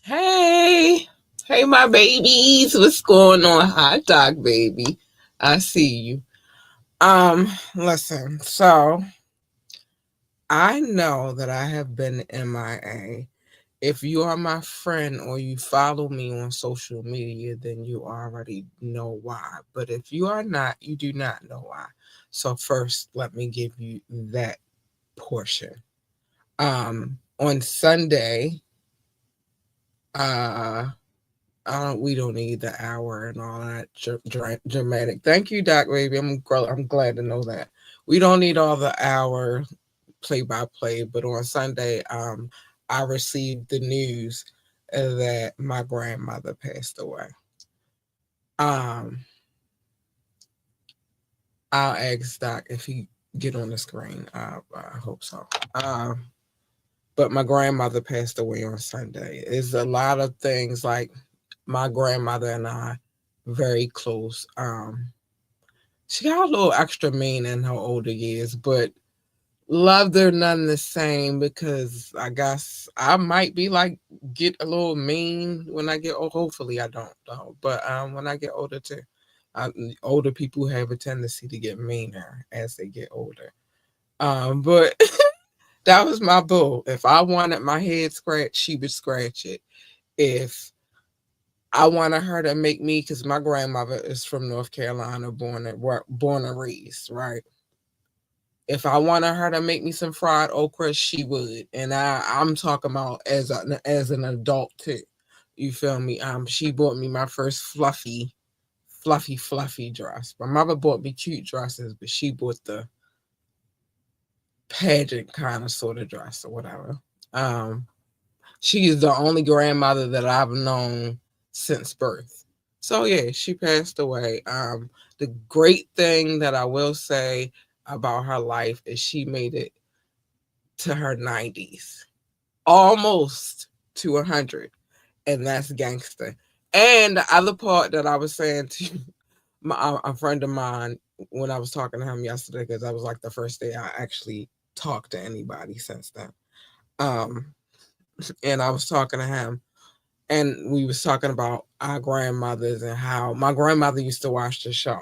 Hey, hey, my babies, what's going on? Hi, Doc, baby. I see you. Listen, so I know that I have been MIA. If you are my friend or you follow me on social media, then you already know why. But if you are not, you do not know why. So first, let me give you that portion. On Sunday, uh we don't need the hour and all that dramatic. Thank you, Doc, baby. I'm glad to know that we don't need all the hour play by play. But on Sunday, I received the news that my grandmother passed away. Um, I'll ask Doc if he get on the screen. I hope so. But my grandmother passed away on Sunday. It's a lot of things like my grandmother and I very close. She got a little extra mean in her older years, but loved her none the same because I guess I might be like get a little mean when I get old. Hopefully I don't though. But when I get older too. Older people have a tendency to get meaner as they get older. But that was my boo. If I wanted my head scratched, she would scratch it. If I wanted her to make me, because my grandmother is from North Carolina, born and raised, right? If I wanted her to make me some fried okra, she would, and I'm talking about as an adult too. You feel me? She bought me my first fluffy dress. My mother bought me cute dresses, but she bought the pageant kind of sort of dress or whatever. Um, she is the only grandmother that I've known since birth. So yeah, she passed away. The great thing that I will say about her life is she made it to her 90s, almost to 100, and that's gangster. And the other part that I was saying to a friend of mine when I was talking to him yesterday, because that was like the first day I actually talked to anybody since then. Um, and I was talking to him, and we was talking about our grandmothers and how my grandmother used to watch the show,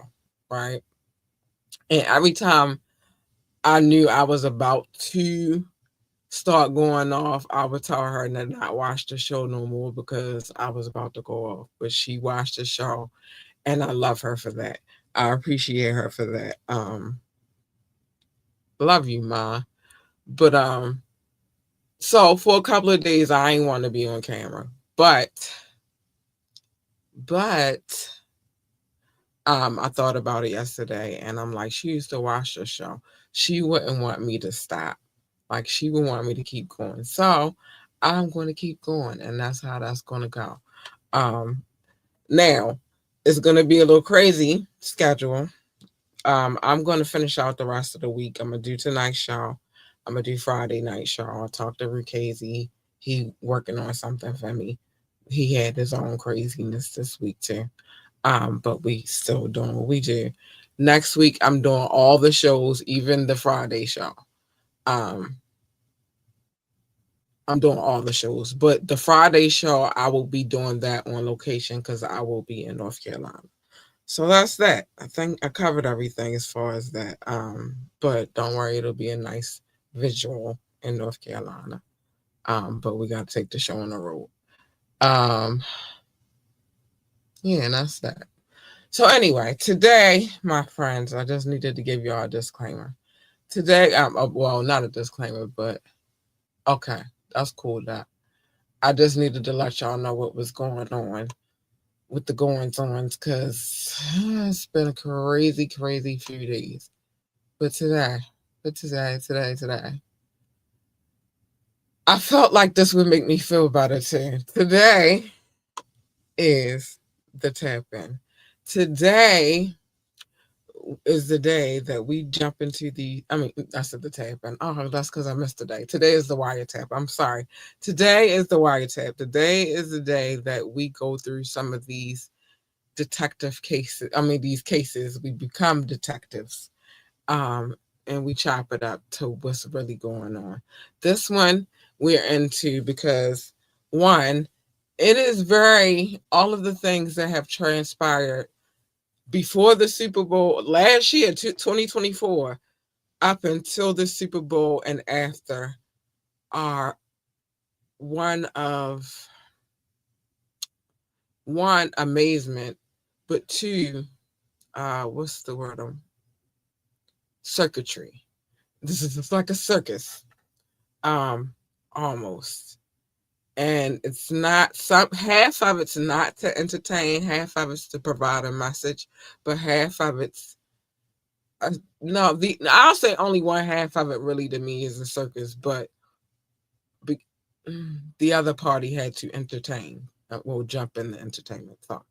right? And every time I knew I was about to start going off, I would tell her to not watch the show no more because I was about to go off. But she watched the show, and I love her for that. I appreciate her for that. Love you, Ma. But so for a couple of days, I ain't want to be on camera, but I thought about it yesterday, and I'm like, she used to watch the show. She wouldn't want me to stop. Like she would want me to keep going. So I'm going to keep going, and that's how that's going to go. Um, Now it's going to be a little crazy schedule. I'm going to finish out the rest of the week. I'm gonna do tonight's show. I'm gonna do Friday night show. I'll talk to Rukasey. He working on something for me. He had his own craziness this week too. But we still doing what we do. Next week, I'm doing all the shows, even the Friday show. Um, I'm doing all the shows, but the Friday show, I will be doing that on location because I will be in North Carolina. So that's that. I think I covered everything as far as that. But don't worry, it'll be a nice visual in North Carolina. But we got to take the show on the road. Um, yeah, and that's that. So anyway, today, my friends, I just needed to give y'all a disclaimer. Today, well, not a disclaimer, but okay, that's cool. That I just needed to let y'all know what was going on with the goings ons because it's been a crazy few days. But today, I felt like this would make me feel better too. Today is the tap in. Today is the day that we jump into I said the tap in. Oh, that's because I missed the day. Today is the wiretap. I'm sorry. Today is the wiretap. Today is the day that we go through some of these detective cases. These cases, we become detectives. Um, and we chop it up to what's really going on. This one we're into because one, it is all of the things that have transpired before the Super Bowl last year, 2024, up until the Super Bowl and after, are one of one amazement, but two, what's the word? Circuitry. This is just like a circus, um, almost. And it's not half of it's not to entertain, half of it's to provide a message, but half of it's no. I'll say only one half of it really to me is a circus, but be, the other party had to entertain. We'll jump in the entertainment thought.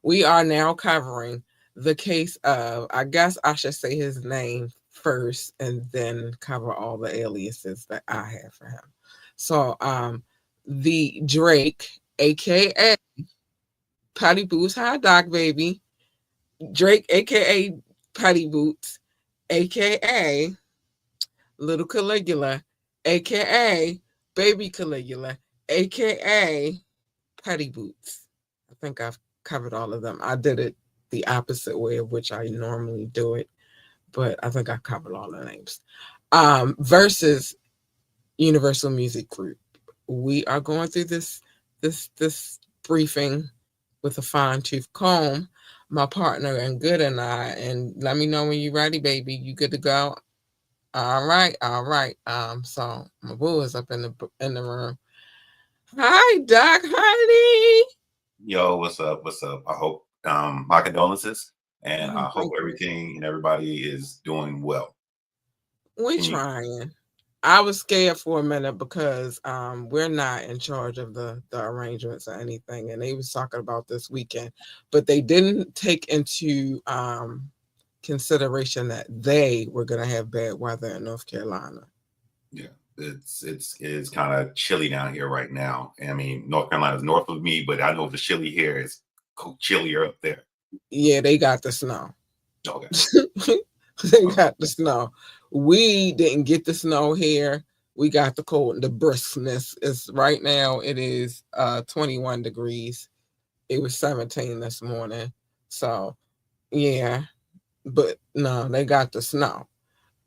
We are now covering the case of, I guess I should say his name first and then cover all the aliases that I have for him. So, the Drake, aka Patty Boots, hi Doc Baby. Drake, aka Patty Boots, aka Little Caligula, aka Baby Caligula, aka Patty Boots. I think I've covered all of them. I did it the opposite way of which I normally do it, but I think I covered all the names. Versus Universal Music Group. We are going through this briefing with a fine tooth comb. My partner and Good and I, and let me know when you're ready, baby. You good to go? All right, all right. So my boo is up in the room. Hi, Doc, honey. Yo, what's up? What's up? I hope my condolences, and I Oh, hope thank you. everything and everybody is doing well. We Can you? trying. I was scared for a minute because we're not in charge of the arrangements or anything, and they was talking about this weekend, but they didn't take into consideration that they were gonna have bad weather in North Carolina. Yeah, it's kind of chilly down here right now. I mean, North Carolina's north of me, but I know the chilly here is chillier up there. Yeah, they got the snow. Okay. They Okay. got the snow. We didn't get the snow here. We got the cold and the briskness. Is right now it is 21 degrees. It was 17 this morning. So yeah, but no, they got the snow.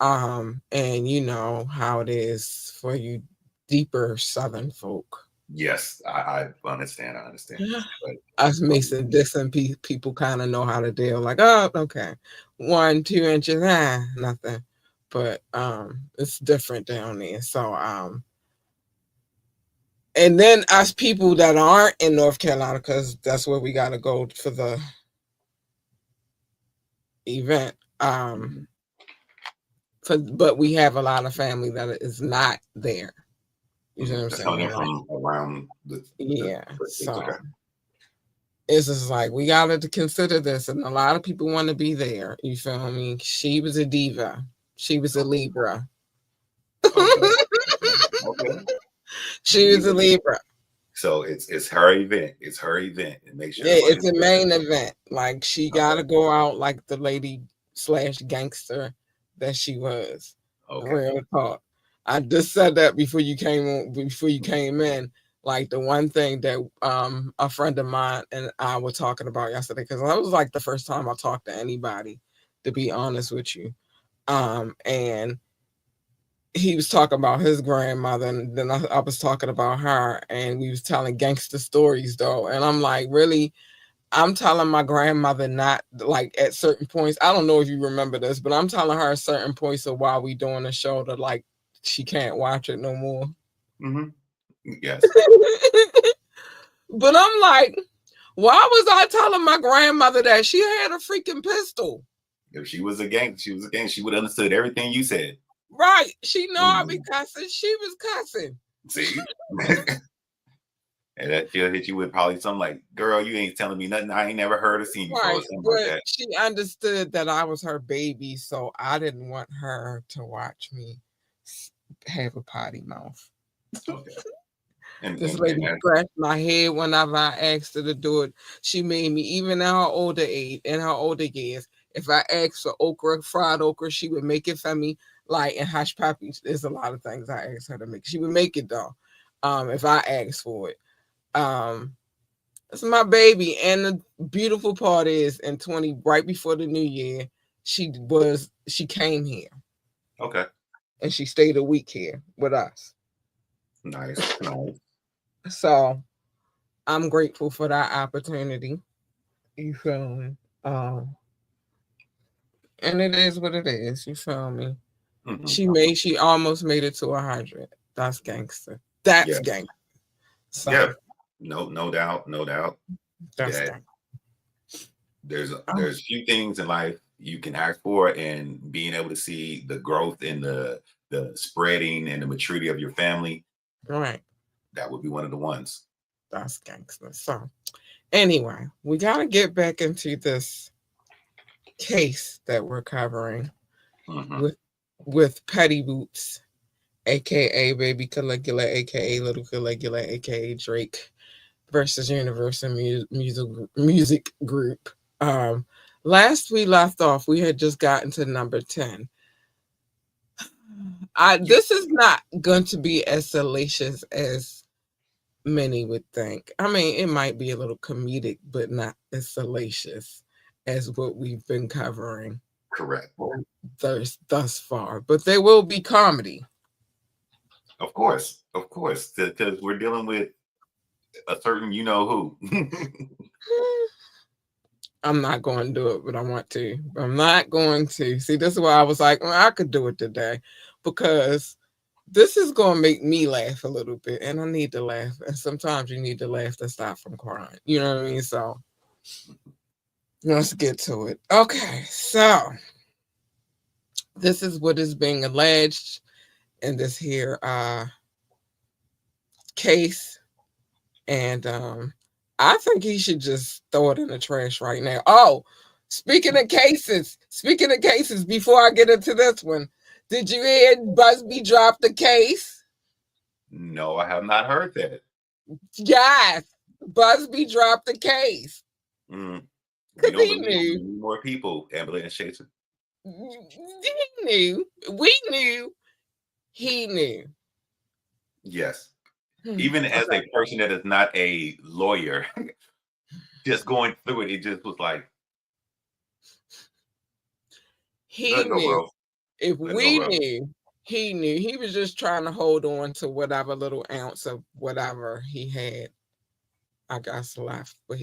And you know how it is for you deeper southern folk. Yes, I understand. I understand. But Us um, Mason Dixon people kind of know how to deal. Like, oh, okay, 1 2 inches, nothing. But it's different down there. So and then us people that aren't in North Carolina, because that's where we got to go for the event. mhm, But we have a lot of family that is not there. You see what I'm that's coming saying? in Like, from around the yeah. states. So Okay. it's just like we got to consider this, and a lot of people want to be there. You feel me? She was a diva. She was a Okay. Libra. Okay. Okay. Okay. She was a Libra. So it's her event. It's her event, and make sure Yeah, everybody's it's a good. main event. Like she got Okay. to go out like the lady slash gangster that she was. Okay. Real talk. I just said that before you came on, before you came in. Like the one thing that a friend of mine and I were talking about yesterday, because that was like the first time I talked to anybody, to be honest with you. And he was talking about his grandmother, and then I was talking about her, and we was telling gangster stories though. And I'm like, really? I'm telling my grandmother not like at certain points. I don't know if you remember this, but I'm telling her at certain points of while we doing the show that like she can't watch it no more. Hmm. Yes. But I'm like, why was I telling my grandmother that she had a freaking pistol? If she was a gang, she was a gang. She would have understood everything you said. Right. She know I be Mhm. cussing. She was cussing. See, and that she'll hit you with probably something like, "Girl, you ain't telling me nothing I ain't never heard or seen before," or Right. something like But that. she understood that I was her baby, so I didn't want her to watch me have a potty mouth. Okay, and This and and lady that, scratched my head whenever I asked her to do it. She made me, even in her older age, in her older years, if I asked for okra, fried okra, she would make it for me. Like in hush puppies, there's a lot of things I asked her to make. She would make it though, if I asked for it. It's my baby. And the beautiful part is right before the new year, she came here Okay. and she stayed a week here with us. Nice. Nice. So I'm grateful for that opportunity. You feel me? Um, and it is what it is. You feel me? Hmm. She almost made it to 100. That's gangster. That's Yeah. gangster. So Yeah. No doubt. No doubt that's that gangster. there's few things in life you can ask for, and being able to see the growth in the spreading and the maturity of your family, Right. that would be one of the ones. That's gangster. So anyway, we gotta get back into this case that we're covering Hmm. with Petty Boots, aka Baby Caligula, aka Little Caligula, aka Drake versus Universal Music Group. Um, Last we left off, we had just gotten to number 10. Yeah. This is not going to be as salacious as many would think. I mean, it might be a little comedic, but not as salacious as what we've been covering Correct. thus far. But there will be comedy. Of course, because we're dealing with a certain you know who. I'm not going to do it, but I want to. I'm not going to. See, this is why I was like, well, I could do it today because this is going to make me laugh a little bit, and I need to laugh. And sometimes you need to laugh to stop from crying. You know what I mean? So let's get to it. Okay, so this is what is being alleged in this here case, and I think he should just throw it in the trash right now. Oh, speaking of cases, before I get into this one, did you hear Busby drop the case? No, I have not heard that. Yes, Busby dropped the case Mm, we because don't he believe him. knew. We need more people. Ambulance chaser. He knew. We knew. He knew. Yes. Hmm, Even as okay. a person that is not a lawyer, just going through it, it just was like, He let it go, knew. bro. If Let it go, we bro. knew, he knew. He was just trying to hold on to whatever little ounce of whatever he had, I guess, left. But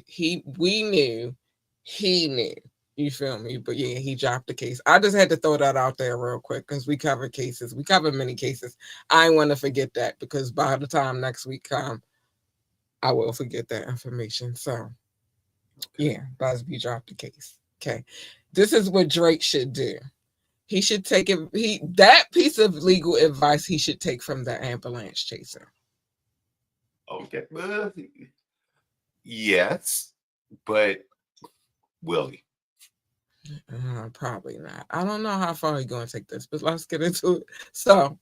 we knew, he knew. You feel me? But yeah, he dropped the case. I just had to throw that out there real quick because we covered cases. We covered many cases. I want to forget that because by the time next week come, I will forget that information. So Okay. yeah, Busby dropped the case. Okay. This is what Drake should do. He should take it. That piece of legal advice he should take from the ambulance chaser. Okay. Yes, but will he? Probably not. I don't know how far he's going to take this, but let's get into it. So,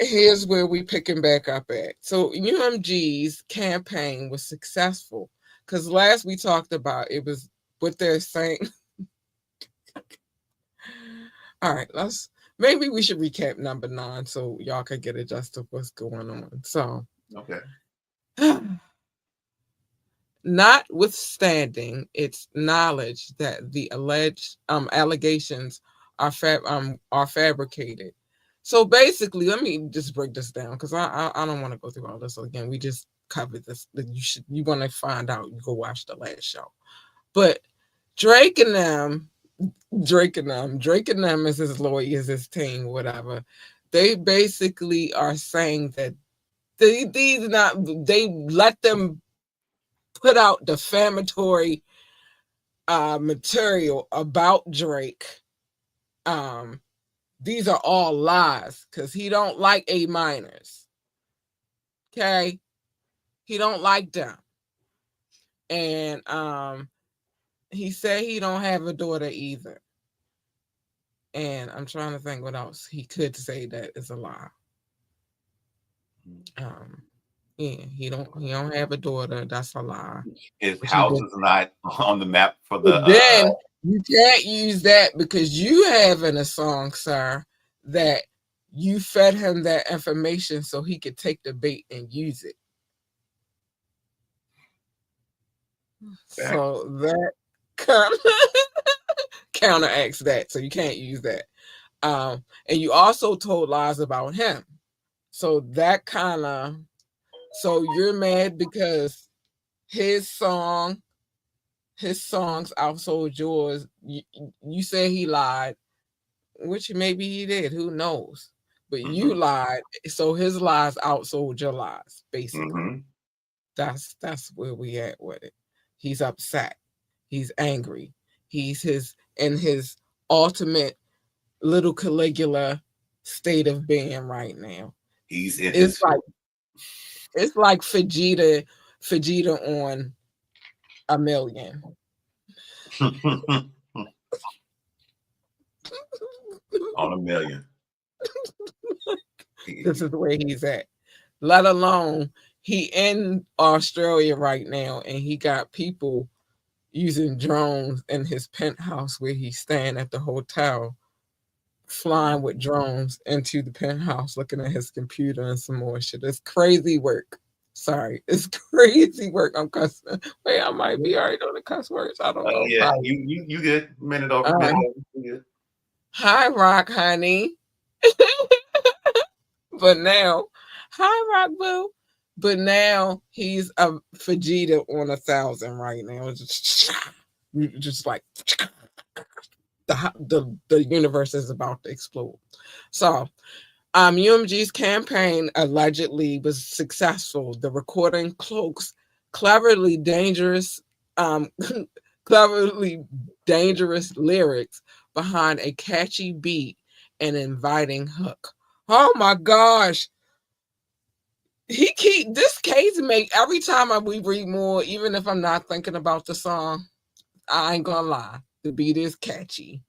here's where we picking back up at. So, UMG's campaign was successful because last we talked about it was what they're saying. All right, maybe we should recap number 9 so y'all can get a gist of what's going on. So, Okay. notwithstanding its knowledge that the alleged allegations are fabricated. So basically, let me just break this down because I don't want to go through all this again. We just covered this. That you want to find out, you go watch the last show. But Drake and them, Drake and them is his lawyers, his team, whatever. They basically are saying that they let them put out defamatory material about Drake. Um, these are all lies because he don't like A minors. Okay, he don't like them, and he said he don't have a daughter either. And I'm trying to think what else he could say that is a lie. Um, yeah, he don't have a daughter. That's a lie. His Which he house did. is not on the map for But the then you can't use that because you have in a song, sir, that you fed him that information so he could take the bait and use it. So that kind of counteracts that. So you can't use that. And you also told lies about him. So that kind of, so you're mad because his songs outsold yours. You say he lied, which maybe he did. Who knows? But you lied, so his lies outsold your lies. Basically, that's where we at with it. He's upset. He's angry. He's in his ultimate little Caligula state of being right now. He's in It's his. like it's like Vegeta on a million. On a million. This is where he's at. Let alone he in Australia right now, and he got people using drones in his penthouse where he's staying at the hotel, flying with drones into the penthouse, looking at his computer and some more shit. It's crazy work. Sorry, it's crazy work. I'm cussing. Wait, I might be already on the cuss words. I don't know. Yeah, Probably. you good. Minute over. Minute over. You good. Hi, Rock, honey. But now, hi, Rock Boo. But now he's a Vegeta on 1,000 right now. Just like the universe is about to explode. So, UMG's campaign allegedly was successful. The recording cloaks cleverly dangerous, um, cleverly dangerous lyrics behind a catchy beat and inviting hook. Oh my gosh! This case make every time we read more, even if I'm not thinking about the song. I ain't gonna lie, the beat is catchy.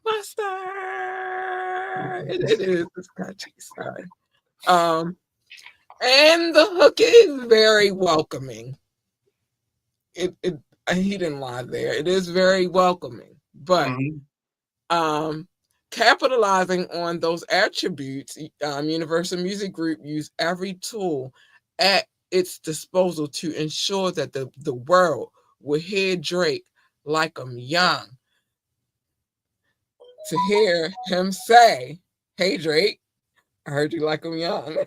Buster, it is. It's catchy. Sorry. And the hook is very welcoming. It he didn't lie there. It is very welcoming, but capitalizing on those attributes, Universal Music Group used every tool at its disposal to ensure that the world would hear Drake like I'm young. To hear him say, "Hey Drake, I heard you like I'm young."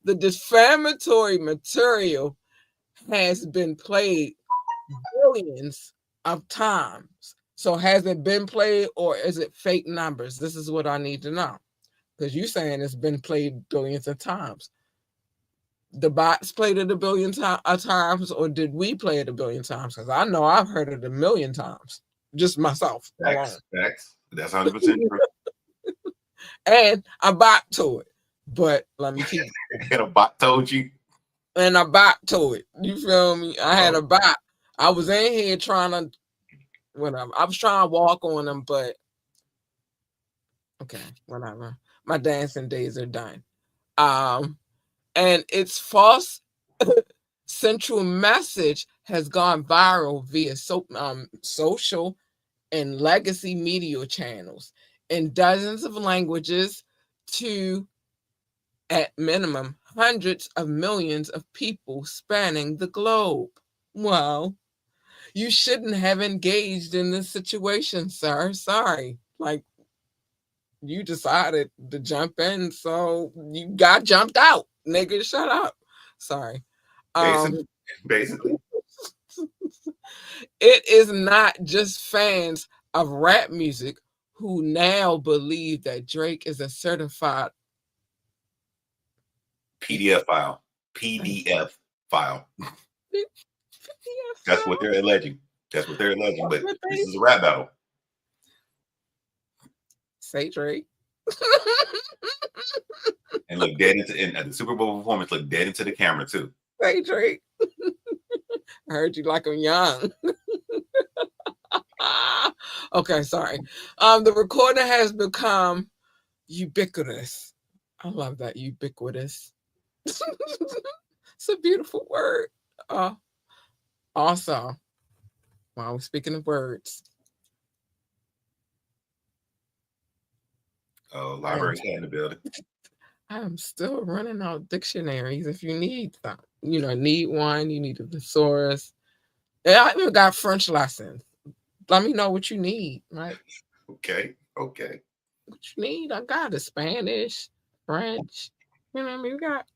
The defamatory material has been played billions of times. So has it been played or is it fake numbers? This is what I need to know. Because you're saying it's been played billions of times. The bots played it a billion times, or did we play it a billion times? Because I know I've heard it a million times, just myself alone. Facts. That's 100% true. And I bot to it. But let me keep And a bot told you. And I bot to it. You feel me? I had a bot. I was in here trying to whatever. I was trying to walk on them, but okay, whatever. My dancing days are done. And its false central message has gone viral via social and legacy media channels in dozens of languages to, at minimum, hundreds of millions of people spanning the globe. Wow. You shouldn't have engaged in this situation, sir. Sorry. Like, you decided to jump in, so you got jumped out. Nigga, shut up. Sorry. Basically. It is not just fans of rap music who now believe that Drake is a certified PDF file. PDF file. That's what they're alleging. But this is a rap battle. Say Drake. And look dead into and the Super Bowl performance, look dead into the camera too. Say Drake. I heard you like I'm young. Okay, sorry. The recording has become ubiquitous. I love that, ubiquitous. It's a beautiful word. Also, while we're speaking of words, Library cat in the building. I'm still running out dictionaries if you need some. Need one, you need a thesaurus. Yeah, I even got French lessons. Let me know what you need, right? Okay. Okay. What you need, I got it. Spanish, French. You know what I mean? We got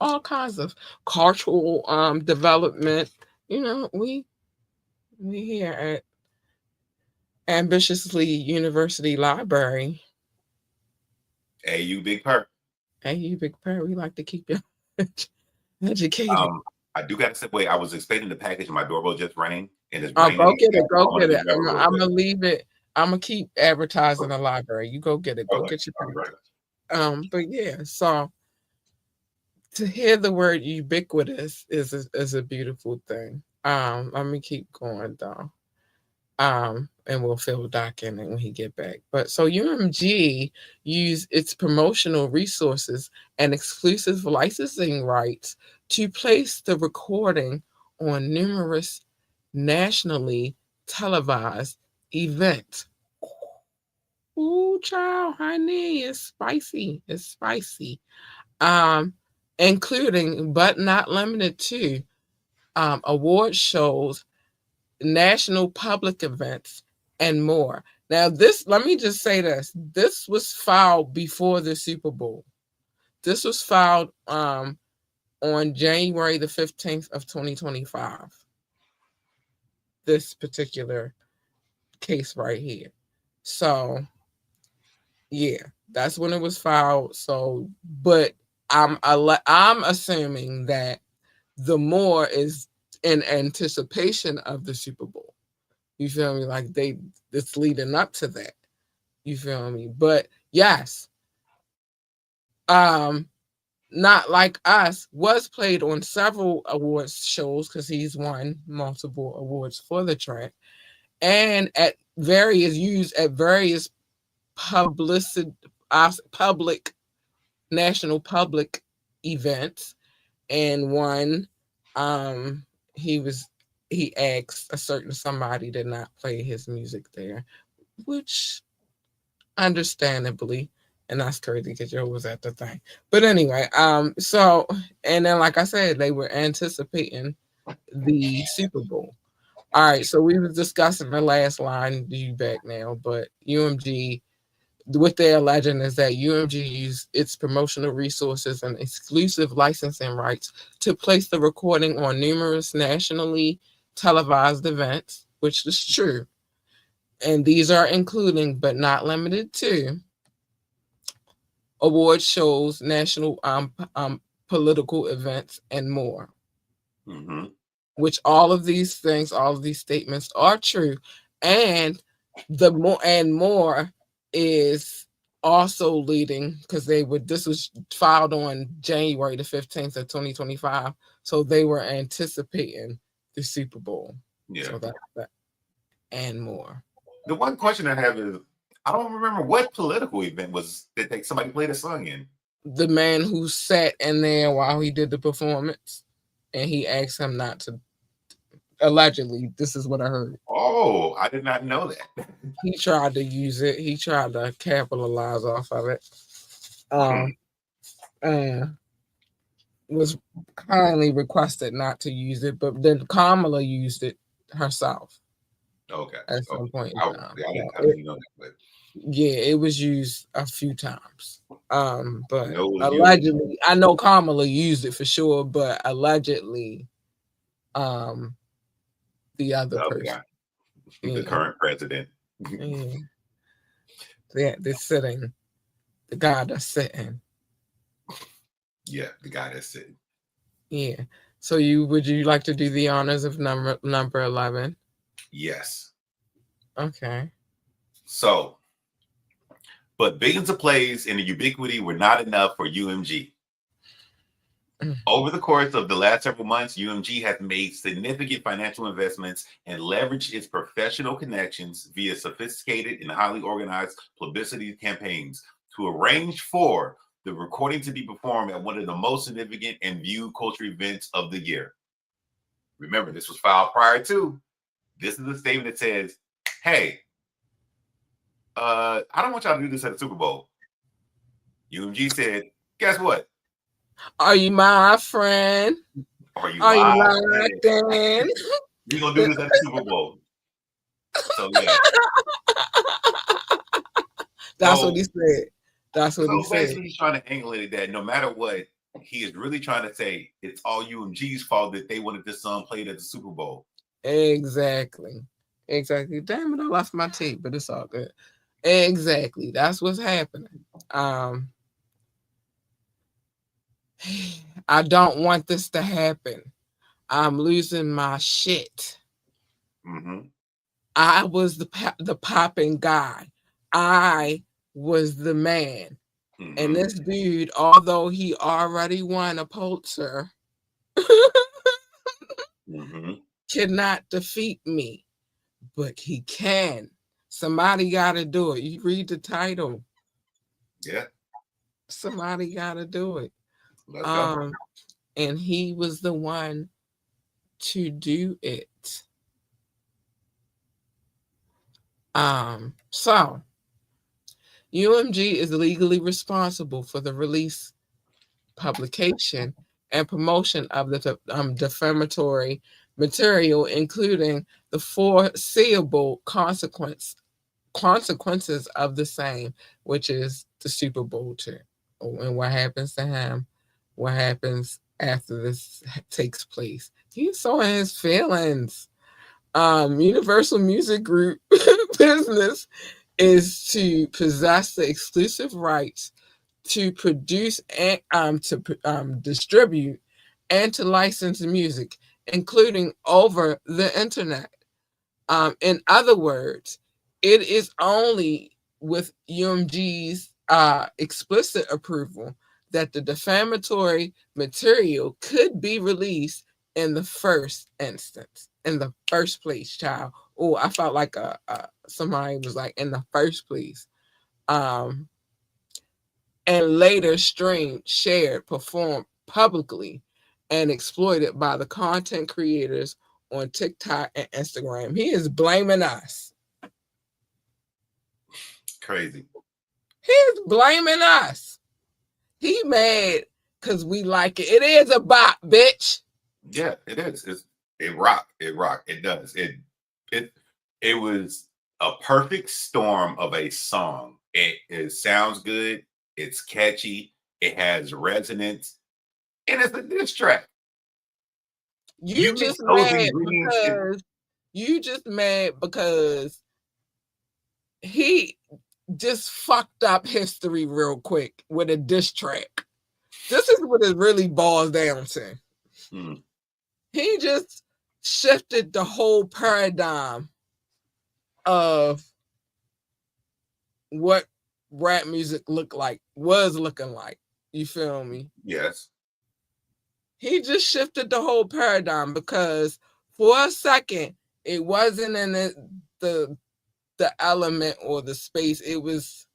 all kinds of cultural development. We here at Ambitiously University Library. Hey, you big perk. Hey, you big prayer. We like to keep you educated. I do got to say, wait, I was expecting the package and my doorbell just rang and it's Oh, go raining. get it. Go I'm going get to it. be back a little I'm bit. gonna leave it. I'm gonna keep advertising the library. You go get it. All Go right. get your I'll be right package. back. But yeah. So to hear the word ubiquitous is a beautiful thing. Let me keep going though. And we'll fill Doc in when he get back. But so UMG used its promotional resources and exclusive licensing rights to place the recording on numerous nationally televised events. Ooh, child, honey, it's spicy. It's spicy. Um, Including but not limited to award shows, national public events, and more. Now, let me just say this. This was filed before the Super Bowl. This was filed on January the 15th of 2025. This particular case right here. So, yeah, that's when it was filed. So, but I'm assuming that the more is in anticipation of the Super Bowl. You feel me? Like it's leading up to that. You feel me? But yes, um, Not Like Us was played on several awards shows because he's won multiple awards for the track, and used at various publicity public national public events. And one, um, he was he asked a certain somebody to not play his music there, which understandably, and that's crazy because Joe was at the thing. But anyway, so and then like I said, they were anticipating the Super Bowl. All right, so we were discussing the last line. Do you back now? But UMG, what they're alleging is that UMG used its promotional resources and exclusive licensing rights to place the recording on numerous nationally televised events, which is true. And these are including, but not limited to, award shows, national political events, and more. Mm-hmm. Which all of these things, all of these statements are true, and the more is also leading because they would. This was filed on January the 15th of 2025, so they were anticipating the Super Bowl. Yeah. So that and more. The one question I have is, I don't remember what political event was that somebody played a song in. The man who sat in there while he did the performance, and he asked him not to. Allegedly, this is what I heard. Oh, I did not know that. He tried to use it. He tried to capitalize off of it. Hmm. And was kindly requested not to use it, but then Kamala used it herself Okay. at Okay. some point in I, time. I didn't know that. But Yeah, it was used a few times. I But know it was you. allegedly, I know Kamala used it for sure, but allegedly, um, the other The other person, guy, the yeah, current president. yeah, they're sitting, the guy that's sitting, Yeah, the guy that's sitting. yeah. So would you like to do the honors of number 11? Yes. Okay. So, but billions of plays and the ubiquity were not enough for UMG. Over the course of the last several months, UMG has made significant financial investments and leveraged its professional connections via sophisticated and highly organized publicity campaigns to arrange for the recording to be performed at one of the most significant and viewed culture events of the year. Remember, this was filed prior to. This is the statement that says, hey, I don't want y'all to do this at the Super Bowl. UMG said, Guess what? Are you my friend? Are you Are you locked locked in? in? We're gonna do this at the Super Bowl. So yeah. That's what So he said. That's what he so said. basically he's trying to angle it that no matter what, he is really trying to say it's all UMG's fault that they wanted this song played at the Super Bowl. Exactly. Exactly. Damn it, I lost my tape, but it's all good. Exactly. That's what's happening. I don't want this to happen. I'm losing my shit. Mm-hmm. I was the popping guy. I was the man. Mm-hmm. And this dude, although he already won a Pulitzer, Mm-hmm. cannot defeat me. But he can. Somebody got to do it. You read the title. Yeah. Somebody got to do it. Let's go. And he was the one to do it. So UMG is legally responsible for the release, publication, and promotion of the defamatory material, including the foreseeable consequences of the same, which is the Super Bowl trip. And what happens to him, what happens after this takes place. He's so in his feelings. Universal Music Group business is to possess the exclusive rights to produce and to distribute and to license music, including over the internet. In other words, it is only with UMG's explicit approval that the defamatory material could be released in the first instance, in the first place, child. Oh, I felt like somebody was like in the first place. And later streamed, shared, performed publicly, and exploited by the content creators on TikTok and Instagram. He is blaming us. Crazy. He is blaming us. He mad because we like it. It is a bop, bitch. Yeah, it is. It rock. It rock. It does. It was a perfect storm of a song. It sounds good. It's catchy. It has resonance, and it's a diss track. You Mix just those mad ingredients. because he just fucked up history real quick with a diss track. This is what it really boils down to. Mm. He just shifted the whole paradigm of what rap music was looking like. You feel me? Yes. He just shifted the whole paradigm because for a second it wasn't in the element or the space. It was,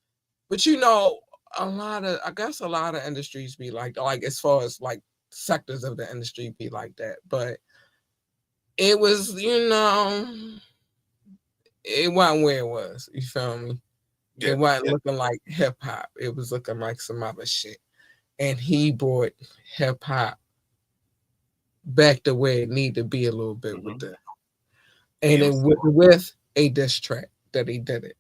but a lot of industries be like as far as like sectors of the industry be like that. But it was, it wasn't where it was. You feel me? Yeah. It wasn't looking like hip hop. It was looking like some other shit. And he brought hip hop back to where it needed to be a little bit with that. And it was with a diss track that he did it.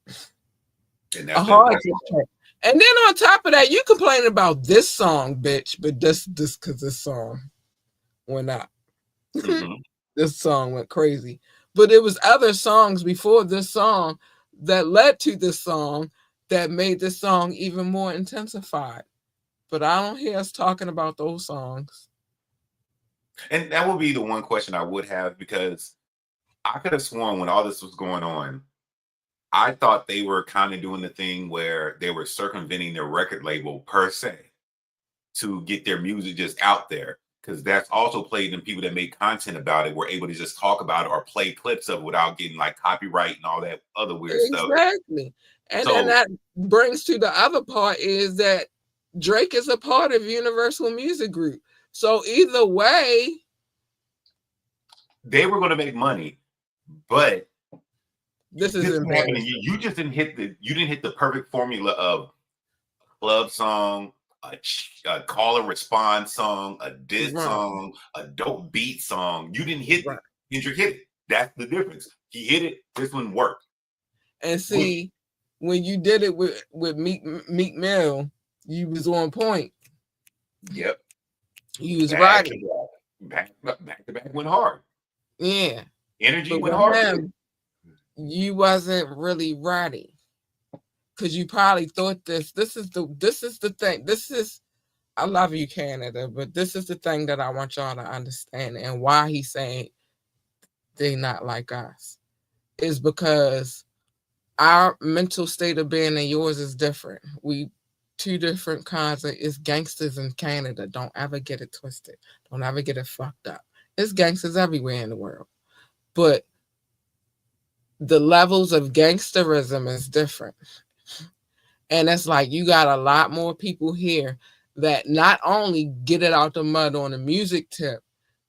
And a hard diss track. And then on top of that, you complain about this song, bitch, but this because this song went out. Mm-hmm. This song went crazy. But it was other songs before this song that led to this song that made this song even more intensified. But I don't hear us talking about those songs. And that would be the one question I would have, because I could have sworn when all this was going on, I thought they were kind of doing the thing where they were circumventing their record label per se to get their music just out there. Because that's also played, and people that make content about it were able to just talk about it or play clips of it without getting like copyright and all that other weird stuff. Exactly. And then that brings to the other part is that Drake is a part of Universal Music Group. So either way, they were going to make money, but this is happening. You just didn't hit the perfect formula of club song, a call and response song, a diss Right. song, a dope beat song. You didn't hit Right. it. Kendrick hit it. That's the difference. He hit it. This one worked. And see, when you did it with Meek Mill, you was on point. Yep. You was Back right. to back to back went hard. Yeah. Energy But went with hard too. him, you wasn't really ready. Cause you probably thought this is the thing. I love you, Canada, but this is the thing that I want y'all to understand and why he's saying they not like us. Is because our mental state of being and yours is different. We two different kinds of it's gangsters in Canada. Don't ever get it twisted. Don't ever get it fucked up. It's gangsters everywhere in the world. But the levels of gangsterism is different. And it's like you got a lot more people here that not only get it out the mud on a music tip,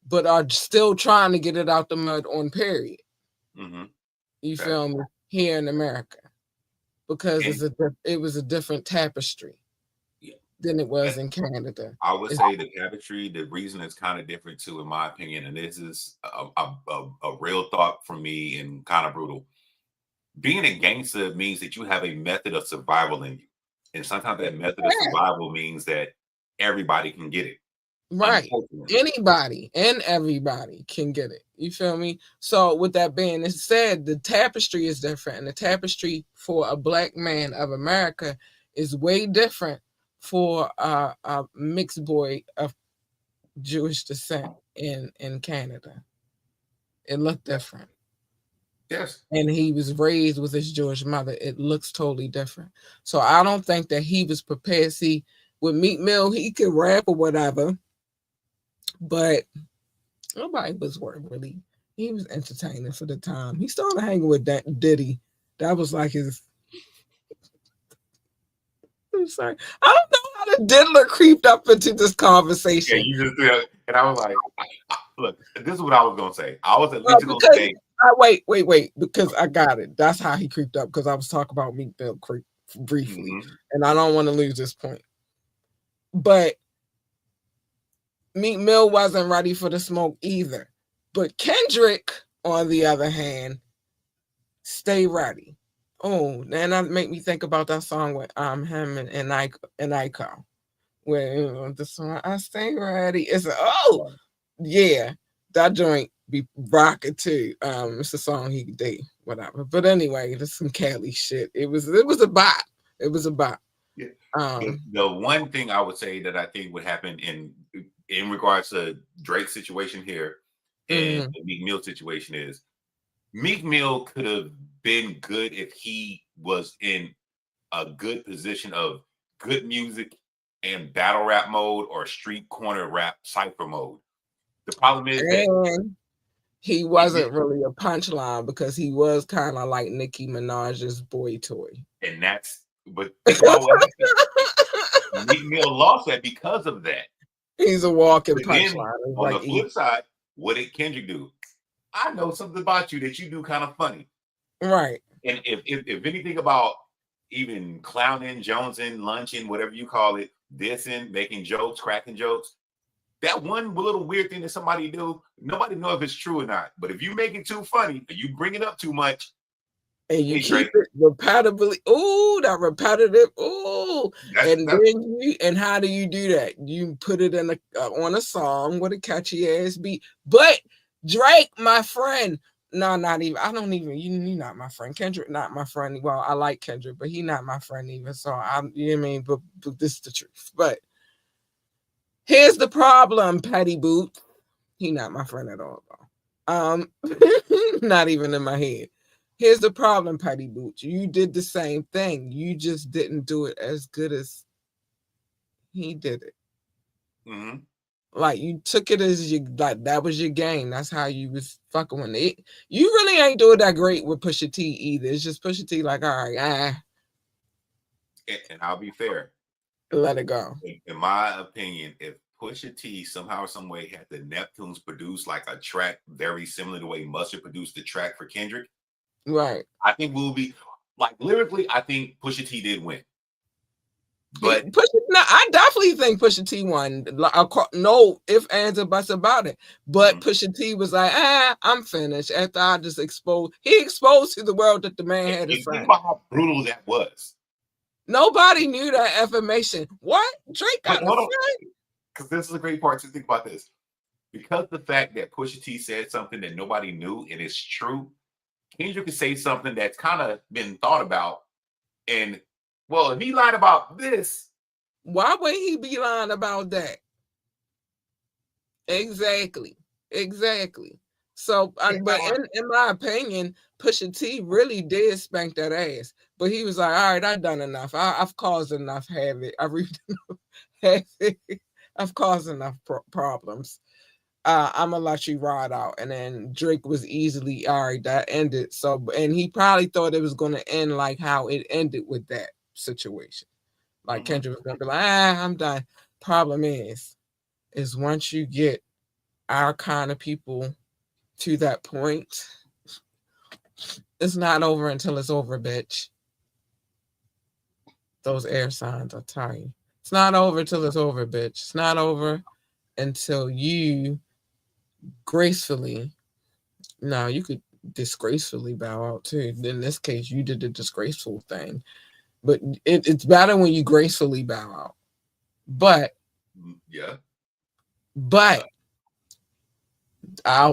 but are still trying to get it out the mud on period. Mm-hmm. You feel me? Here in America. Because it was a different tapestry than it was in Canada. I would say the tapestry, the reason it's kind of different too, in my opinion, and this is a real thought from me and kind of brutal. Being a gangster means that you have a method of survival in you. And sometimes that method of survival means that everybody can get it. Right. Anybody and everybody can get it. You feel me? So with that being said, the tapestry is different. And the tapestry for a black man of America is way different for a mixed boy of Jewish descent in Canada. It looked different. Yes. And he was raised with his Jewish mother. It looks totally different. So I don't think that he was prepared. See, with Meek Mill, he could rap or whatever, but nobody was really. He was entertaining for the time. He started hanging with that Diddy. That was like his. I'm sorry. I don't know how the diddler creeped up into this conversation. Yeah, you just and I was like, look, this is what I was gonna say. I was at least gonna say. Wait, because I got it. That's how he creeped up. Because I was talking about Meek Mill briefly, and I don't want to lose this point. But Meek Mill wasn't ready for the smoke either. But Kendrick, on the other hand, stay ready. Oh, and that make me think about that song with him and Iko. Where the song I stay ready. It's yeah, that joint be rocking too. It's a song he did, whatever. But anyway, there's some Cali shit. It was a bop. It was a bop. Yeah. The one thing I would say that I think would happen in regards to Drake's situation here and the Meek Mill situation is Meek Mill could have been good if he was in a good position of good music and battle rap mode or street corner rap cypher mode. The problem is that he wasn't really a punchline because he was kind of like Nicki Minaj's boy toy. And but think about what happened. Meek Mill lost that because of that. He's a walking punchline. On the flip side, what did Kendrick do? I know something about you that you do kind of funny. Right. And if anything about even clowning, jonesing, lunching, whatever you call it, dissing, making jokes, cracking jokes, that one little weird thing that somebody do, nobody know if it's true or not. But if you make it too funny, or you bring it up too much, and you keep it repetitively, that repetitive, and how do you do that? You put it in on a song with a catchy ass beat. But Drake, my friend, no, not even. I don't even. You're not my friend. Kendrick, not my friend. Well, I like Kendrick, but he not my friend even. So you know what I mean. But this is the truth. But here's the problem, Petty Boot. He not my friend at all, though. Not even in my head. Here's the problem, Petty Boots. You did the same thing. You just didn't do it as good as he did it. Mm-hmm. Like you took it as that was your game. That's how you was fucking with it. You really ain't doing that great with Pusha T either. It's just Pusha T like, all right, And I'll be fair. Let it go. In my opinion, if Pusha T somehow, some way had the Neptunes produce like a track very similar to the way Mustard produced the track for Kendrick, right? I think we'll be like lyrically. I think Pusha T did win, But I definitely think Pusha T won. No ifs, ands, or buts about it. But Pusha T was like, I'm finished. After I just he exposed to the world that the man had a think son. about how brutal that was. Nobody knew that information. What? Drake got a son? Because this is a great part to think about this. Because the fact that Pusha T said something that nobody knew and it's true, Kendrick could say something that's kind of been thought about. And, well, if he lied about this, why would he be lying about that? Exactly. So, but in my opinion, Pusha T really did spank that ass. But he was like, all right, I've done enough. I've caused enough havoc. I've caused enough problems. I'm gonna let you ride out. And then Drake was easily, all right, that ended. So, and he probably thought it was gonna end like how it ended with that situation. Like Kendrick was gonna be like, I'm done. Problem is once you get our kind of people to that point, it's not over until it's over, bitch. Those air signs are tight. It's not over till it's over, bitch. It's not over until you gracefully. Now you could disgracefully bow out too. In this case, you did the disgraceful thing, but it's better when you gracefully bow out. But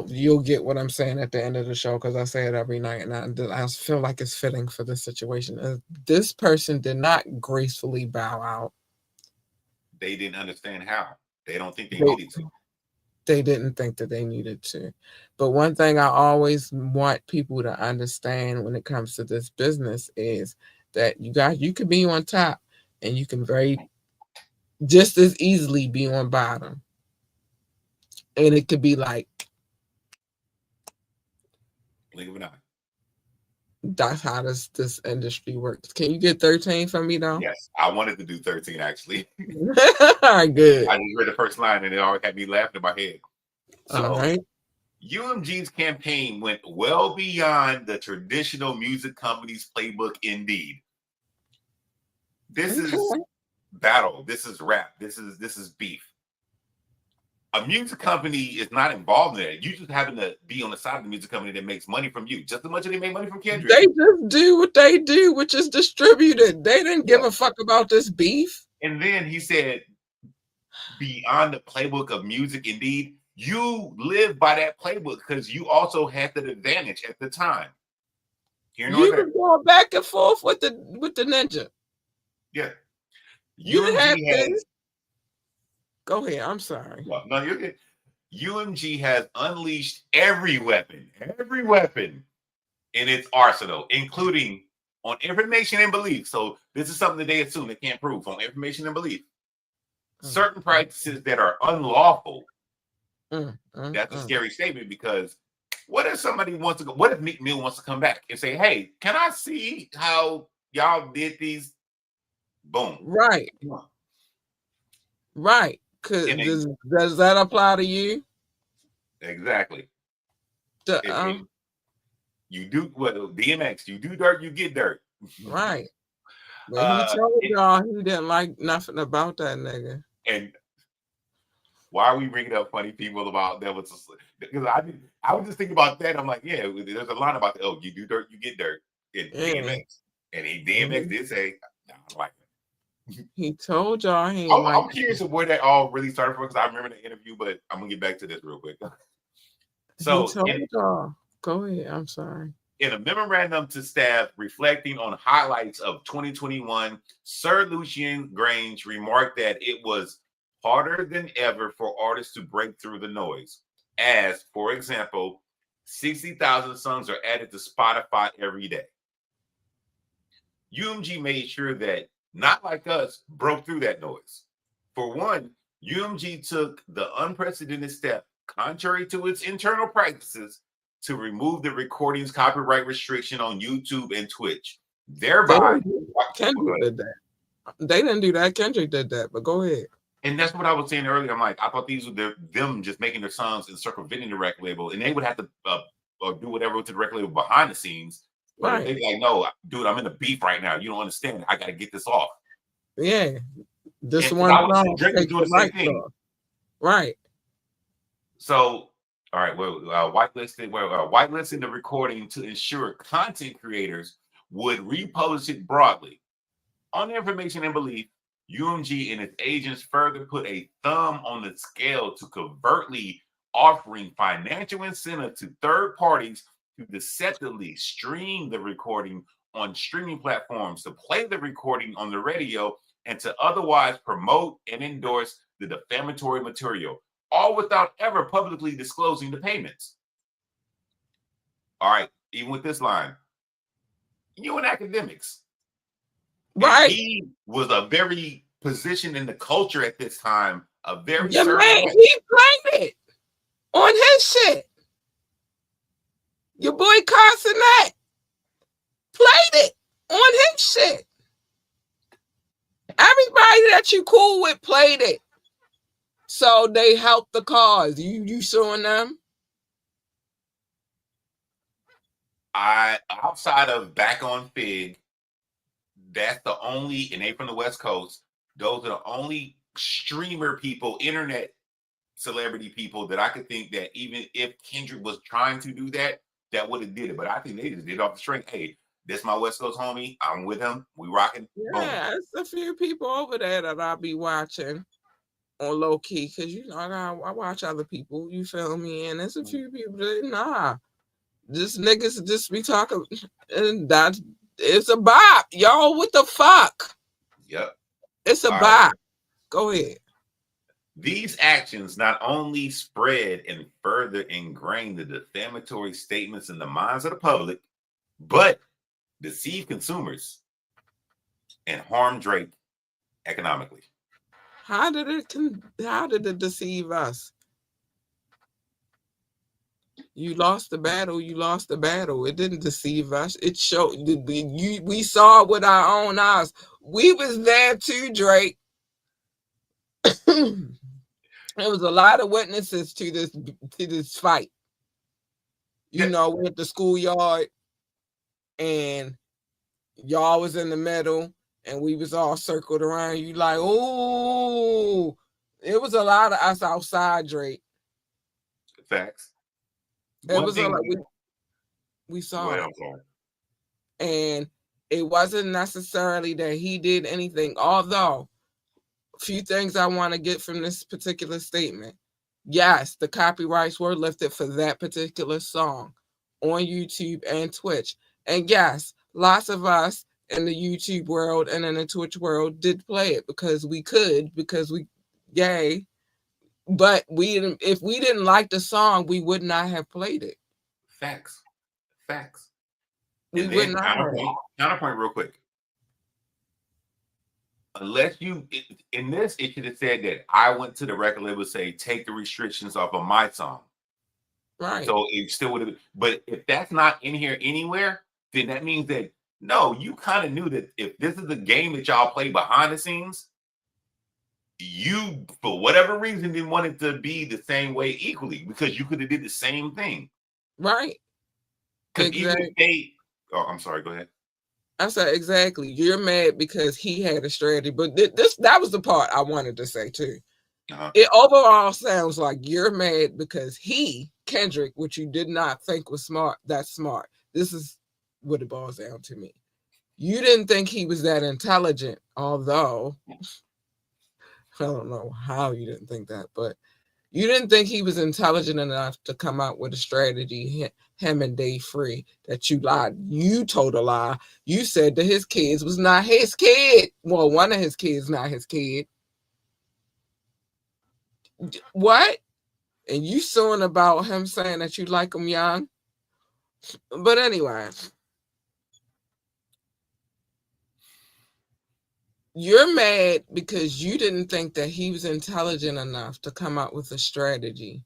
you'll get what I'm saying at the end of the show because I say it every night, and I feel like it's fitting for this situation. This person did not gracefully bow out. They didn't understand how. They don't think they needed to. They didn't think that they needed to. But one thing I always want people to understand when it comes to this business is that you can be on top and you can just as easily be on bottom. And it could be like blink of an eye. That's how this industry works. Can you get 13 from me though? Yes, I wanted to do 13 actually. All right, good. I just read the first line and it always had me laughing in my head. So all right. UMG's campaign went well beyond the traditional music company's playbook indeed. This is battle. This is rap. This is beef. A music company is not involved in it. You just happen to be on the side of the music company that makes money from you, just as much as they make money from Kendrick. They just do what they do, which is distributed. They didn't give a fuck about this beef. And then he said, beyond the playbook of music, indeed, you live by that playbook because you also had that advantage at the time. You were going back and forth with the ninja. Yeah. UMG has. Go ahead. I'm sorry. Well, no, you're good. UMG has unleashed every weapon in its arsenal, including on information and belief. So this is something that they assume they can't prove on information and belief. Certain practices that are unlawful. That's a scary statement because what if somebody wants to go? What if Meek Mill wants to come back and say, "Hey, can I see how y'all did these?" Boom. Right. Does that apply to you? Exactly. You do DMX. You do dirt, you get dirt. Right. But he told y'all he didn't like nothing about that nigga. And why are we bringing up funny people about that? Because I was just thinking about that. I'm like, yeah, there's a line about you do dirt, you get dirt in DMX. And DMX did say, I don't like it. He told y'all I'm curious of where that all really started from because I remember the interview, but I'm gonna get back to this real quick. So he told y'all. Go ahead. I'm sorry. In a memorandum to staff reflecting on highlights of 2021, Sir Lucian Grange remarked that it was harder than ever for artists to break through the noise. As, for example, 60,000 songs are added to Spotify every day. UMG made sure that Not Like Us broke through that noise. For one, UMG took the unprecedented step, contrary to its internal practices, to remove the recording's copyright restriction on YouTube and Twitch. Thereby, Kendrick did that. They didn't do that. Kendrick did that, but go ahead. And that's what I was saying earlier. I'm like, I thought these were them just making their songs and circumventing the record label, and they would have to do whatever to the record label behind the scenes. But they're like, no, dude, I'm in a beef right now. You don't understand. I got to get this off. Yeah. This And one I was song Drake was takes doing the the same lights thing. off. Right. So, all right, well, whitelisting the recording to ensure content creators would republish it broadly. On the information and belief, UMG and its agents further put a thumb on the scale to covertly offering financial incentive to third parties to deceptively stream the recording on streaming platforms, to play the recording on the radio, and to otherwise promote and endorse the defamatory material, all without ever publicly disclosing the payments. All right, even with this line, you and academics. And Right. he was a very positioned in the culture at this time, a very Your certain man, way. he played it on his shit. Your boy Carson played it on his shit. Everybody that you cool with played it. So they helped the cause. You suing them? I outside of Back on Fig, that's the only, and they from the West Coast, those are the only streamer people, internet celebrity people that I could think that even if Kendrick was trying to do that, that would have did it. But I think they just did it off the string. Hey, this my West Coast homie. I'm with him. We rocking. Boom. Yeah, it's a few people over there that I'll be watching on low key because I watch other people. You feel me? And there's a few people that this niggas just be talking, and that it's a bop, y'all. What the fuck? Yep. It's a All right. bop. Go ahead. These actions not only spread and further ingrain the defamatory statements in the minds of the public, but deceive consumers and harm Drake economically. How did it deceive us? You lost the battle. You lost the battle. It didn't deceive us. It showed. We saw it with our own eyes. We was there too, Drake. There was a lot of witnesses to this fight. You Yeah, know, we at the schoolyard, and y'all was in the middle, and we was all circled around you like, oh, it was a lot of us outside, Drake. facts. It One was a thing. lot. We Go saw ahead. it. I'm sorry. And it wasn't necessarily that he did anything, although a few things I want to get from this particular statement. Yes, the copyrights were lifted for that particular song on YouTube and Twitch. And yes, lots of us in the YouTube world and in the Twitch world did play it because we could, because we, yay. But if we didn't like the song, we would not have played it. Facts. Facts. We And would then not have. counterpoint real quick. Unless you in this, it should have said that I went to the record label say take the restrictions off of my song. Right. So it still would have. But if that's not in here anywhere, then that means that no, you kind of knew that if this is the game that y'all play behind the scenes, you for whatever reason didn't want it to be the same way equally because you could have did the same thing. Right. Because even if Exactly. they, oh, I'm sorry, go ahead. I said exactly. You're mad because he had a strategy, but that was the part I wanted to say too. Uh-huh. It overall sounds like you're mad because Kendrick, which you did not think was smart, that's smart. This is what it boils down to me. You didn't think he was that intelligent, although I don't know how you didn't think that, but you didn't think he was intelligent enough to come out with a strategy, him and Dave Free, that you lied. You told a lie. You said that his kids was not his kid. Well, one of his kids not his kid. What? And you suing about him saying that you like him young? But anyway, you're mad because you didn't think that he was intelligent enough to come out with a strategy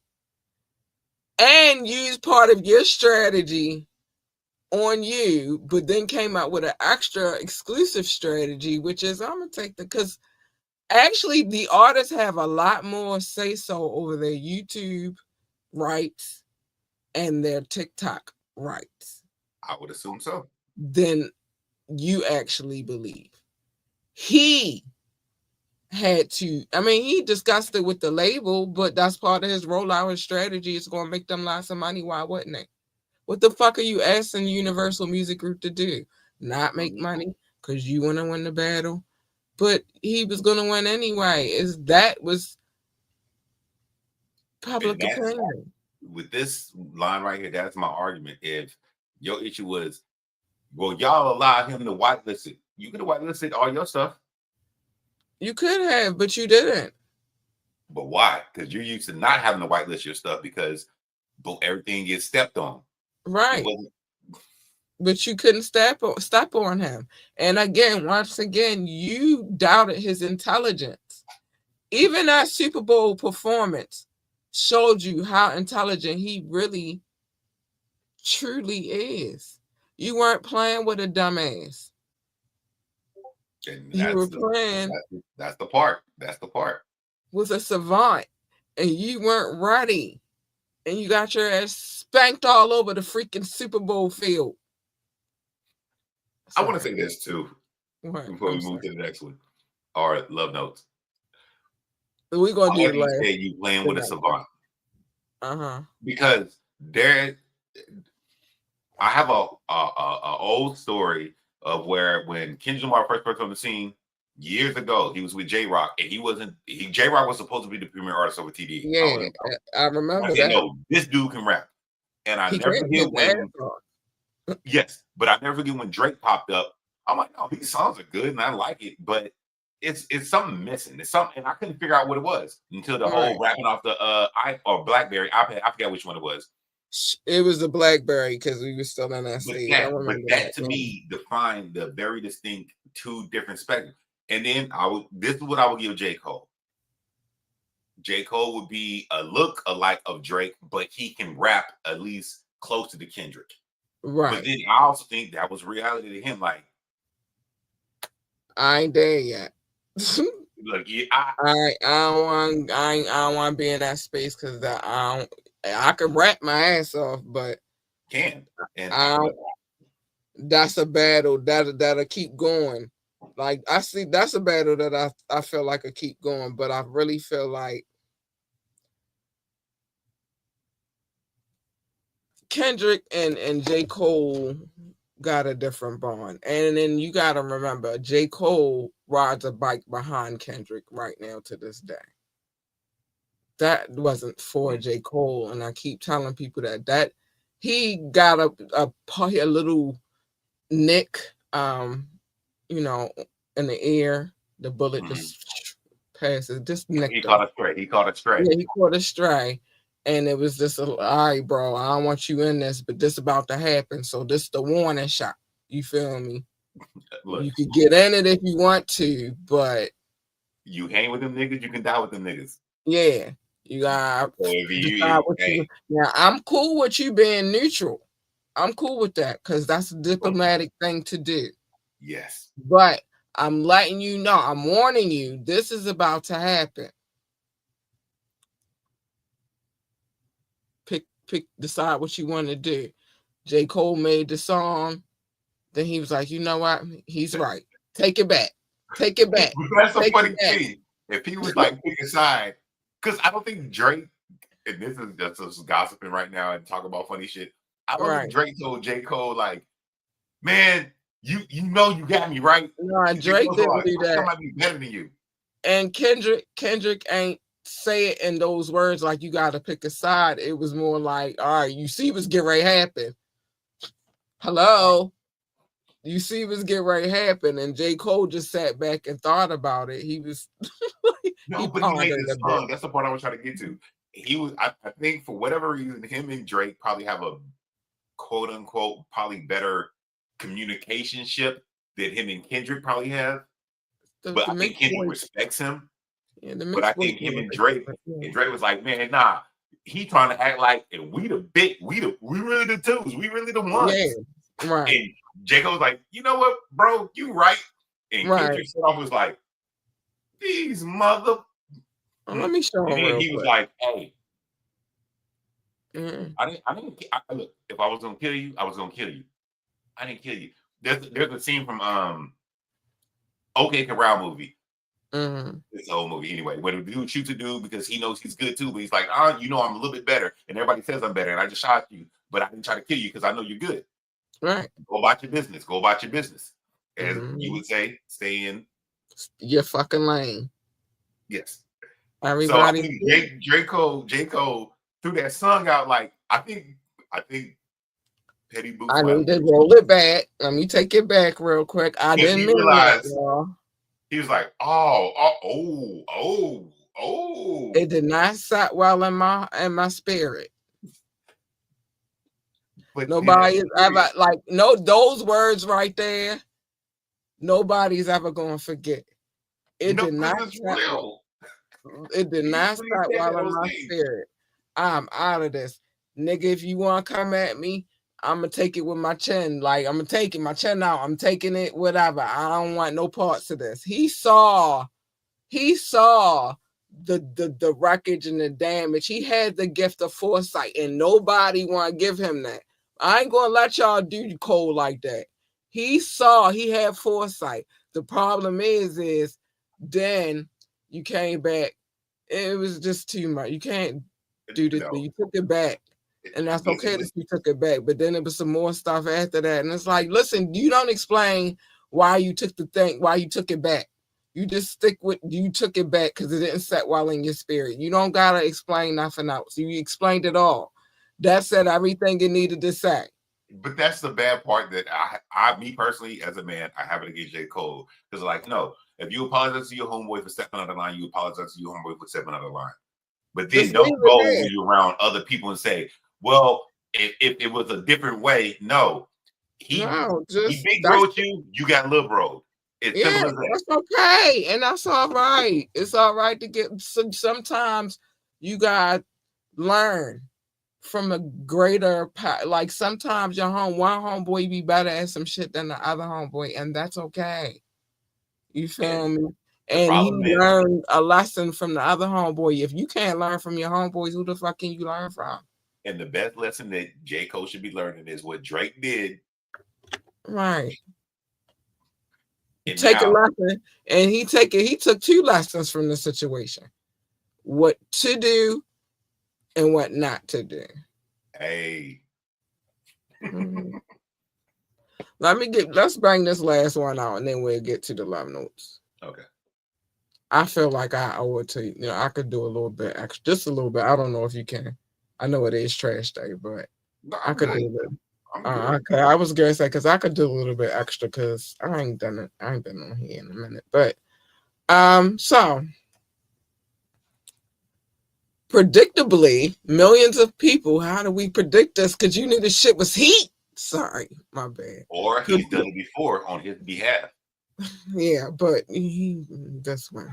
and use part of your strategy on you, but then came out with an extra exclusive strategy, which is I'm gonna take because actually the artists have a lot more say so over their YouTube rights and their TikTok rights I would assume so. than you actually believe. He had to. I mean, he discussed it with the label, but that's part of his rollout. His strategy is going to make them lots of money. Why wouldn't it? What the fuck are you asking Universal Music Group to do? Not make money because you want to win the battle, but he was going to win anyway. That was public opinion. With this line right here, that's my argument. If your issue was, well, y'all allowed him to whitelist it, you could have whitelisted all your stuff. You could have, but you didn't. But why? Because you're used to not having to whitelist your stuff because everything gets stepped on. Right. But you couldn't step on him. And again, once again, you doubted his intelligence. Even that Super Bowl performance showed you how intelligent he really, truly is. You weren't playing with a dumbass. And you were playing. That's the part. That's the part. With a savant, and you weren't ready, and you got your ass spanked all over the freaking Super Bowl field. I want to say this too before we move to the next one. All right, love notes. We're gonna do the last. Say you playing with a savant. Uh-huh. Because I have a old story of where when Kendrick Lamar first on the scene years ago, he was with J-Rock, and J-Rock was supposed to be the premier artist over TD. Yeah, I remember that. No, this dude can rap, and I never forget when. Yes, but I never forget when Drake popped up. I'm like, no, these songs are good and I like it, but it's something missing. It's something, and I couldn't figure out what it was until the whole rapping off the BlackBerry iPad. I forgot which one it was. It was the BlackBerry because we were still in that stage. But that to me defined the very distinct two different spectrums. And then this is what I would give J. Cole. J. Cole would be a look alike of Drake, but he can rap at least close to the Kendrick. Right. But then I also think that was reality to him. Like, I ain't there yet. Look, yeah, I don't want to be in that space because I can rap my ass off, but that's a battle that'll keep going. Like I see, that's a battle that I feel like will keep going, but I really feel like Kendrick and J. Cole got a different bond. And then you got to remember, J. Cole rides a bike behind Kendrick right now to this day. That wasn't for J. Cole, and I keep telling people that he got a little nick, in the ear. The bullet just passes. Just nicked him. He caught a stray. Yeah, he caught a stray. And it was just all right, bro, I don't want you in this, but this about to happen. So this is the warning shot. You feel me? Look, you can get in it if you want to, but you hang with them niggas, you can die with them niggas. Yeah. You got yeah, I'm cool with you being neutral. I'm cool with that because that's a diplomatic thing to do. Yes. But I'm letting you know, I'm warning you, this is about to happen. Decide what you want to do. J. Cole made the song. Then he was like, you know what? He's right. Take it back. Take it back. That's a funny thing. If he was like, pick a side, because I don't think Drake, and this is just gossiping right now and talking about funny shit. I don't think Drake told J. Cole, like, man, you know you got me right. No, Drake didn't do that. I might be better than you. And Kendrick ain't say it in those words like you got to pick a side. It was more like, all right, you see what's getting ready to happen. Hello. You see what's getting ready to happen. And J. Cole just sat back and thought about it. He was no, but he made this song. That's the part I was trying to get to. He was, I think for whatever reason, him and Drake probably have a quote unquote probably better communication ship than him and Kendrick probably have. But I think Kendrick respects him. Yeah, but I think him and Drake was like, man, nah, he trying to act like we really the twos, we really the ones. Yeah, right. And Jacob was like, you know what, bro, you right. And Kendrick was like, these mother. Let me show him. And then he was like, hey, I didn't look, if I was gonna kill you, I was gonna kill you. I didn't kill you. There's a scene from OK Corral movie Mm-hmm. This whole movie anyway. When a dude shoots a dude because he knows he's good too, but he's like, you know, I'm a little bit better, and everybody says I'm better, and I just shot you, but I didn't try to kill you because I know you're good. Right. Go about your business. Go about your business. As you Mm-hmm. would say, stay in. You're fucking lame. Yes. So I Everybody. think J. Cole threw that song out like I think Petty Boots I might have need to roll it back. Let me take it back real quick. I because didn't he mean that, realized y'all. he was like, oh. It did not sit well in my spirit. But in that Nobody is ever spirit, like no those words right there. Nobody's ever gonna forget. It no, did not because it's sit well. real. It did He not really sit said well in those my things. spirit. I'm out of this. Nigga, if you want to come at me, I'm going to take it with my chin. Like, I'm going to take it, my chin out. I'm taking it, whatever. I don't want no parts of this. He saw the wreckage and the damage. He had the gift of foresight, and nobody want to give him that. I ain't going to let y'all do Cole like that. He had foresight. The problem is then you came back. It was just too much. You can't do this. No, You took it back. And that's this okay that was you took it back. But then there was some more stuff after that. And it's like, listen, you don't explain why you took why you took it back. You just stick with you took it back because it didn't set well in your spirit. You don't gotta explain nothing else. You explained it all. That said everything it needed to say. but that's the bad part that me personally, as a man, I have it against J. Cole. Because, like, no, if you apologize to your homeboy for stepping out of line, you apologize to your homeboy for stepping out of line. But then Just leave don't it go there. when you're around other people and say, well, if it was a different way, no. He No, he just big that's broed you, you got little bro. It's yeah, simple as that. that's okay. And that's all right. It's all right to get sometimes you gotta learn from a greater like sometimes one homeboy be better at some shit than the other homeboy, and that's okay. You feel And me? the And he problem is, learned a lesson from the other homeboy. If you can't learn from your homeboys, who the fuck can you learn from? and the best lesson that J. Cole should be learning is what Drake did. Right. And Take a now, lesson, and he took two lessons from the situation: what to do and what not to do. hey, Mhm. Let's bring this last one out, and then we'll get to the love notes. okay. I feel like I owe it to you. You know, I could do a little bit extra, just a little bit. I don't know if you can. I know it is trash day, but No, I I'm could good. do it. I'm good. Okay, I was gonna say because I could do a little bit extra because I ain't done it. I ain't been on here in a minute, but so predictably, millions of people. How do we predict this? Because you knew the shit was heat. Sorry, my bad. Or he's done it before on his behalf. Yeah, but that's why.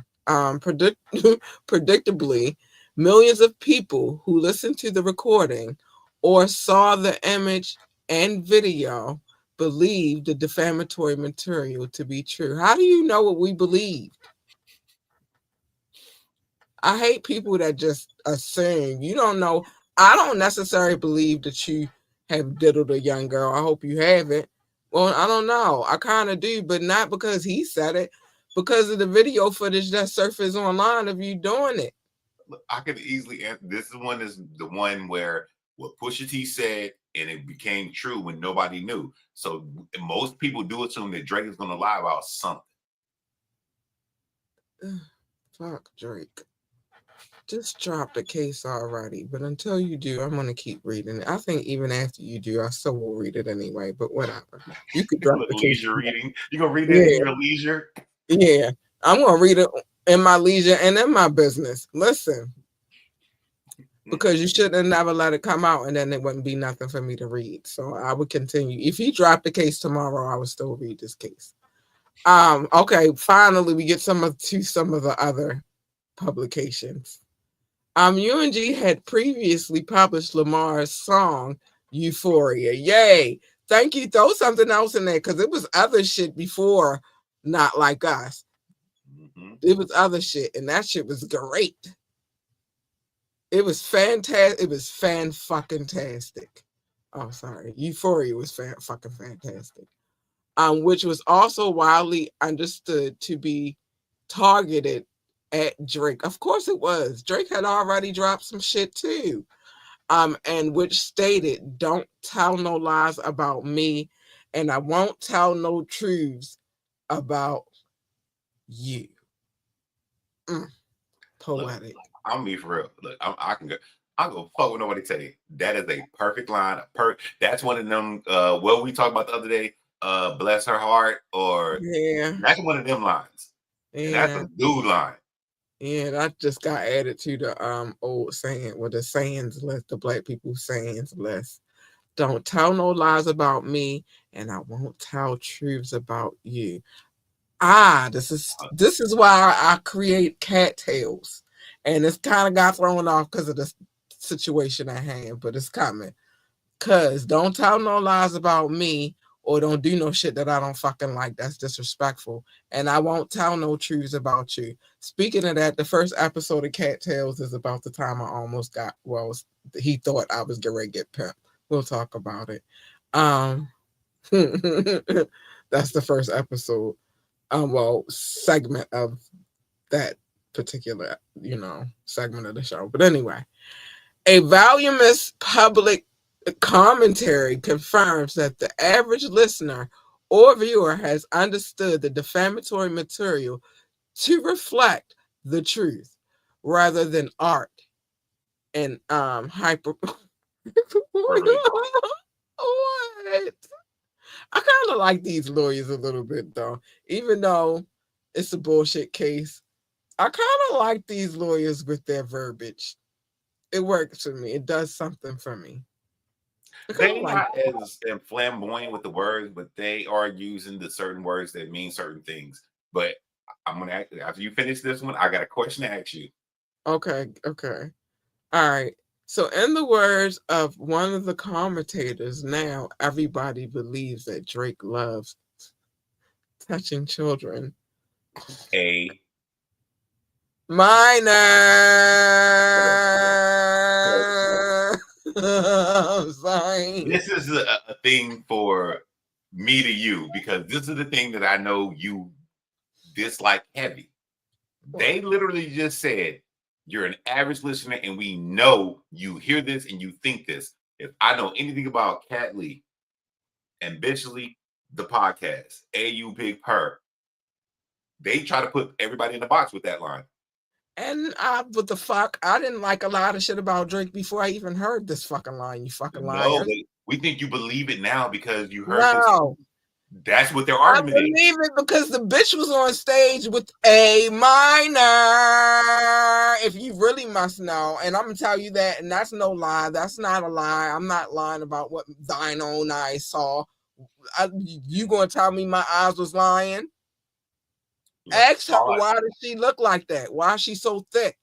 Predictably, millions of people who listened to the recording or saw the image and video believed the defamatory material to be true. How do you know what we believe? I hate people that just assume. You don't know. I don't necessarily believe that you have diddled a young girl. I hope you haven't. Well, I don't know. I kind of do, but not because he said it, because of the video footage that surfaced online of you doing it. I could easily answer. This one is the one where what Pusha T said and it became true when nobody knew. So most people do assume that Drake is going to lie about something. Fuck Drake. Just drop the case already. But until you do, I'm gonna keep reading it. I think even after you do, I still will read it anyway. But whatever. You could drop the case. Leisure reading. You gonna read it in Yeah, your leisure? yeah. I'm gonna read it in my leisure and in my business. Listen, because you should have never let it come out, and then it wouldn't be nothing for me to read. So I would continue. If he dropped the case tomorrow, I would still read this case. Okay. Finally, we get some of the other publications. UNG had previously published Lamar's song Euphoria. Yay. Thank you. Throw something else in there because it was other shit before Not Like Us. Mm-hmm. It was other shit, and that shit was great. It was fantastic. It was fan-fucking-tastic. Oh, sorry. Euphoria was fucking fantastic. Which was also widely understood to be targeted at Drake. Of course it was. Drake had already dropped some shit too. And which stated, "Don't tell no lies about me, and I won't tell no truths about you." Mm, Look, poetic. I'm be for real. Look, I can go. I'll go fuck with nobody tell you. That is a perfect line. That's one of them. What we talked about the other day. Bless her heart, or Yeah, that's one of them lines, and that's yeah, a dude line. yeah. That just got added to the old saying, well, the sayings list, the black people sayings list. Don't tell no lies about me, and I won't tell truths about you. This is why I create cattails, and it's kind of got thrown off because of the situation at hand, but it's coming. Cause don't tell no lies about me, or don't do no shit that I don't fucking like. That's disrespectful, and I won't tell no truths about you. Speaking of that, the first episode of Cattails is about the time I almost got. Well, he thought I was getting ready to get pimped. We'll talk about it. Um, that's the first episode. Well, segment of that particular, segment of the show. But anyway, a voluminous public commentary confirms that the average listener or viewer has understood the defamatory material to reflect the truth rather than art and hyper. Really. What? I kind of like these lawyers a little bit though, even though it's a bullshit case. I kind of like these lawyers with their verbiage. It works for me. It does something for me. I kind of They're like. not as flamboyant with the words, but they are using the certain words that mean certain things. But I'm gonna ask, after you finish this one, I got a question to ask you. Okay, okay. All right. So, in the words of one of the commentators, now everybody believes that Drake loves touching children. A Minor. I'm sorry. This is a thing for me to you because this is the thing that I know you dislike heavy. They literally just said you're an average listener, and we know you hear this and you think this. If I know anything about Cat Lee and Bitchley, the podcast, AU Big Purr, they try to put everybody in the box with that line. And what the fuck? I didn't like a lot of shit about Drake before I even heard this fucking line, you fucking No, liars. we think you believe it now because you heard this. No. That's what their I argument is. believe it because the bitch was on stage with a minor. If you really must know, and I'm gonna tell you that, and that's no lie. That's not a lie. I'm not lying about what thine own eyes saw. You gonna tell me my eyes was lying? Look, Ask her why does she look like that? Why is she so thick?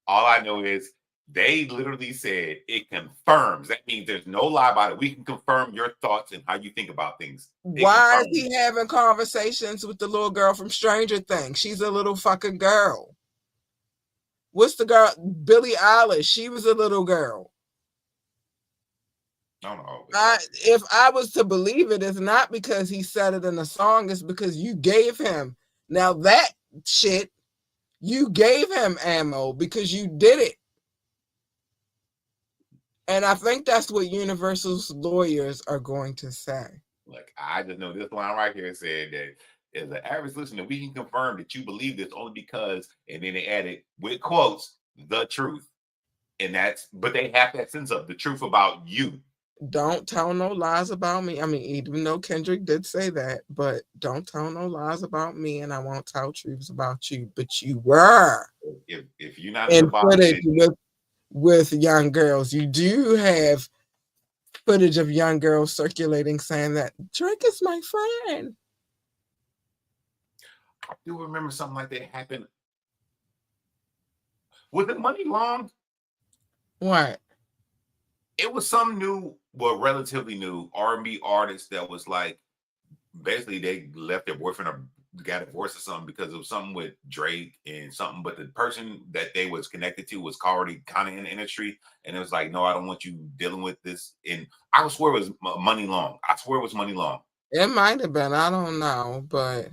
all I know is they literally said it confirms. That means there's no lie about it. We can confirm your thoughts and how you think about things. It Why is confirms. he having conversations with the little girl from Stranger Things? She's a little fucking girl. What's the girl? Billie Eilish. She was a little girl. I don't know. If I was to believe it, it's not because he said it in a song, it's because you gave him. Now that shit, you gave him ammo because you did it. And I think that's what Universal's lawyers are going to say. Like, I just know this line right here said that as an average listener, we can confirm that you believe this only because, and then they added with quotes, the truth. And but they have that sense of the truth about you. Don't tell no lies about me. I mean, even though Kendrick did say that, but don't tell no lies about me, and I won't tell truths about you. But you were If you're not in the in box, footage with young girls. You do have footage of young girls circulating saying that Drake is my friend. I do remember something like that happened. Was it Money Long? What? It was some new, well, relatively new R&B artist that was like, basically they left their boyfriend or got divorced or something because it was something with Drake and something, but the person that they was connected to was already kind of in the industry, and it was like, no, I don't want you dealing with this. And I swear it was Money Long. I swear it was Money Long. It might have been. I don't know, but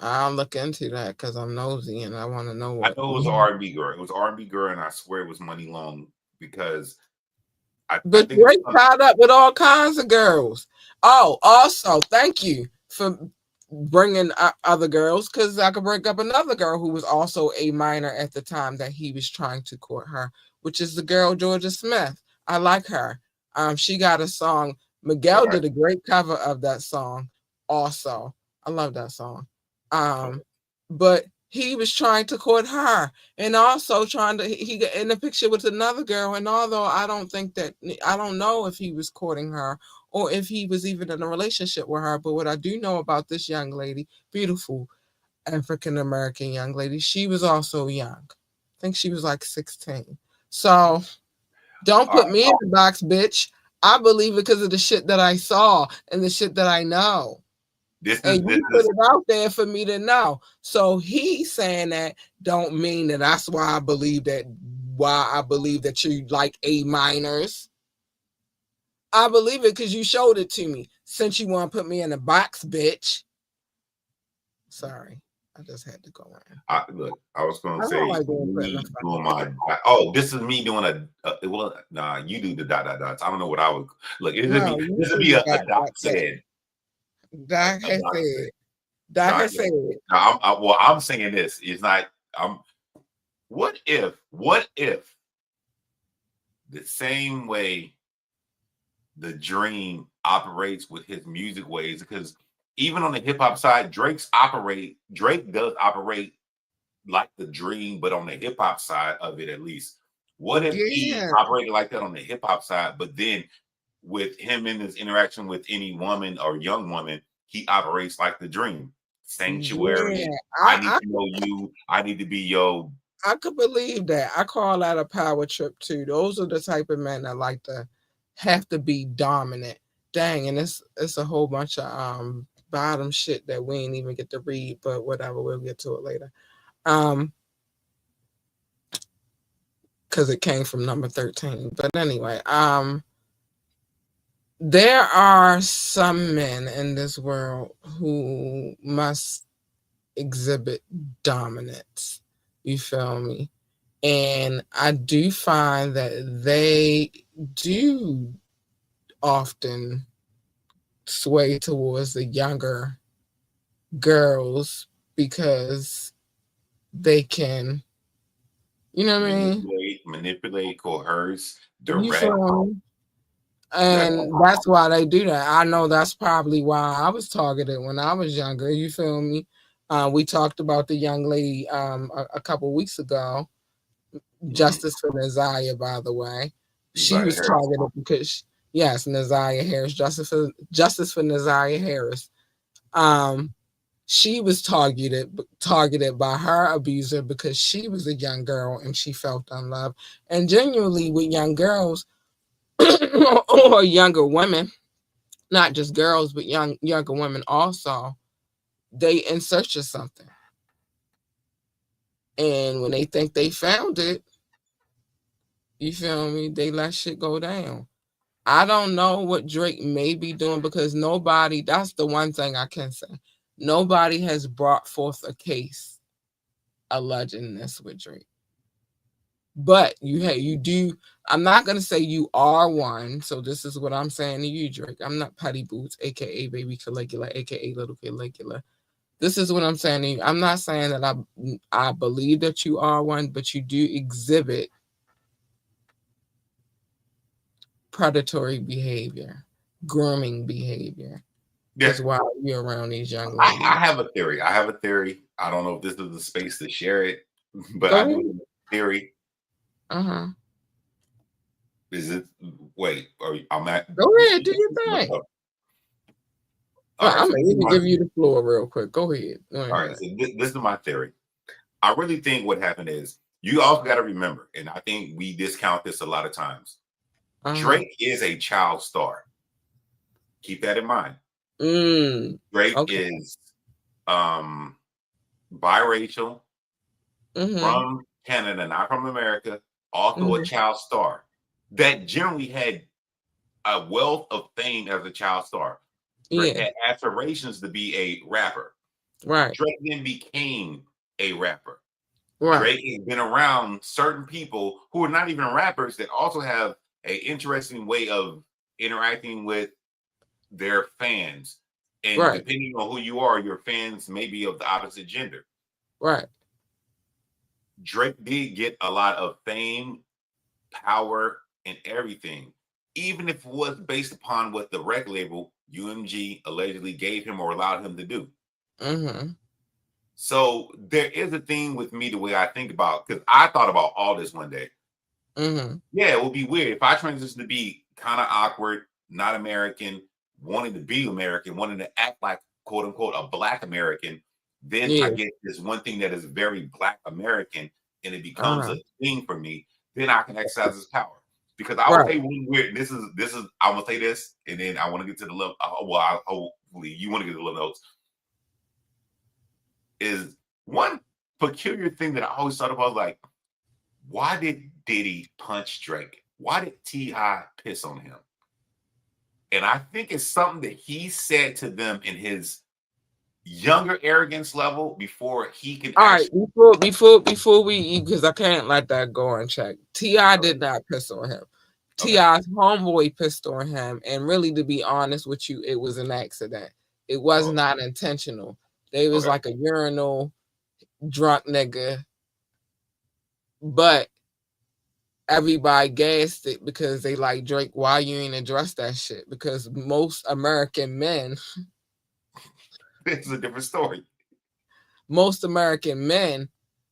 I'll look into that because I'm nosy and I want to know I what. know it was an R&B girl. It was R&B girl, and I swear it was Money Long because I But think it was Drake tied up with all kinds of girls. Oh, also, thank you for bringing other girls, because I could bring up another girl who was also a minor at the time that he was trying to court her, which is the girl Georgia Smith. I like her. She got a song. Miguel okay. did a great cover of that song. Also, I love that song. But he was trying to court her, and also trying to he got in a picture with another girl. And although I don't know if he was courting her or if he was even in a relationship with her, but what I do know about this young lady, beautiful African American young lady, she was also young. I think she was like 16. So don't All put right. me in the box, bitch. I believe it because of the shit that I saw and the shit that I know. This And is you put it out there for me to know. So he's saying that don't mean that that's why I believe that you like A minors. I believe it because you showed it to me. Since you want to put me in a box, bitch. Sorry. I just had to go in. Look, I was going I to don't say like being put in a me doing fucking my. Oh, this is me doing well. Nah, you do the dot dot dots. I don't know what I would look. no, you This would do be the a dot that. said. Doc A has dot said. said. Doc Not has yet. said. No, well, I'm saying this. It's not. What if? What if the same way the Dream operates with his music ways? Because even on the hip hop side, Drake does operate like the Dream, but on the hip hop side of it, at least. What if he Yeah. operated like that on the hip hop side, but then with him in his interaction with any woman or young woman, he operates like the Dream? Yeah. Sanctuary. I need to know you. I need to be your. I could believe that. I call that a power trip too. Those are the type of men that like to have to be dominant. Dang, and it's a whole bunch of bottom shit that we ain't even get to read, but whatever, we'll get to it later. Because it came from number 13. But anyway, there are some men in this world who must exhibit dominance. You feel me? And I do find that they do often sway towards the younger girls because they can, you know what I mean? Manipulate, coerce, You direct. feel me? That And that's why they do that. I know that's probably why I was targeted when I was younger. You feel me? We talked about the young lady a couple weeks ago. Justice for Naziah, by the way. She was targeted because yes, Naziah Harris, justice for Naziah Harris. She was targeted by her abuser because she was a young girl and she felt unloved. And genuinely with young girls or younger women, not just girls, but younger women also, they in search of something. And when they think they found it, you feel me, they let shit go down. I don't know what Drake may be doing because that's the one thing I can say. Nobody has brought forth a case alleging this with Drake. But you do. I'm not gonna say you are one. So this is what I'm saying to you, Drake. I'm not Putty Boots, aka Baby Caligula, aka Little Caligula. This is what I'm saying to you. I'm not saying that I believe that you are one, but you do exhibit predatory behavior, grooming behavior. yeah. Is why you're around these young I ladies. have a theory. I don't know if this is the space to share it, but Go I do ahead. have a theory. Uh-huh. Is it wait? Or I'm at Go ahead, do your thing. All right. I'm So gonna even give you the floor real quick. Go ahead. Go all ahead. right. So this is my theory. I really think what happened is you also got to remember, and I think we discount this a lot of times. Drake is a child star. Keep that in mind. Drake is biracial, from Canada, not from America, also a child star that generally had a wealth of fame as a child star. Drake had aspirations to be a rapper. Right. Drake then became a rapper. Right. Drake has been around certain people who are not even rappers that also have an interesting way of interacting with their fans. And Right. depending on who you are, your fans may be of the opposite gender. Right. Drake did get a lot of fame, power, and everything, even if it was based upon what the record label UMG allegedly gave him or allowed him to do. Mm-hmm. So there is a thing with me the way I think about, because I thought about all this one day. Mm-hmm. Yeah, it would be weird if I transitioned to be kind of awkward, not American, wanting to be American, wanting to act like quote unquote a Black American. Then I Yeah. get this one thing that is very Black American, and it becomes Uh-huh. a thing for me. Then I can exercise this power. Because I would Right. say one weird. This is. I'm gonna say this, and then I want to get to the love. Hopefully you want to get to the love notes. Is one peculiar thing that I always thought about, like, why did Diddy punch Drake? Why did T.I. piss on him? And I think it's something that he said to them in his younger arrogance level before he can All right. actually. Before we, because I can't let that go unchecked. Ti Okay. did not piss on him. Okay. Ti's homeboy pissed on him, and really, to be honest with you, it was an accident. It was Oh, not intentional. They was okay. like a urinal drunk nigga, but everybody gassed it because they like Drake. Why you ain't address that shit? Because most American men, This is a different story. most American men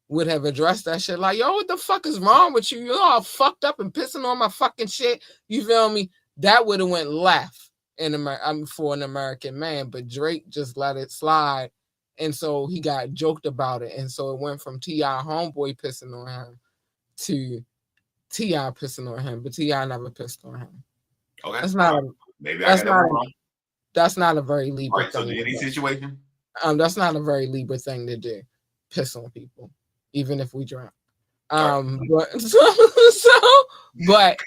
would have addressed that shit like, yo, what the fuck is wrong with you? You're all fucked up and pissing on my fucking shit. You feel me? That would have went left for an American man, but Drake just let it slide. And so he got joked about it. And so it went from T.I. homeboy pissing on him to T.I. pissing on him, but T.I. never pissed on him. Okay. That's not a Maybe I that's got that not one a wrong. that's not a very All Libra right. So thing the to Diddy do. situation. That's not a very Libra thing to do. Piss on people, even if we drunk. All right. But but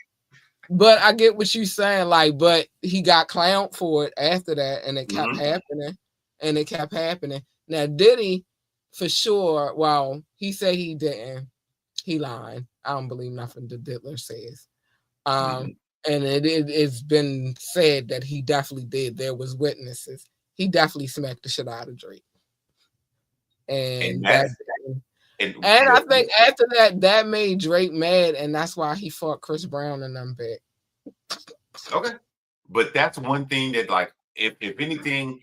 but I get what you're saying. Like, but he got clowned for it after that, and it kept Mm-hmm. happening, and it kept happening. Now, Diddy, for sure. Well, he said he didn't. He lied. I don't believe nothing the Diddler says. Mm-hmm. And it's been said that he definitely did. There was witnesses. He definitely smacked the shit out of Drake, And and that. that's and And I what. think after that, that made Drake mad, and that's why he fought Chris Brown and them back. Okay. But that's one thing that, like, if anything,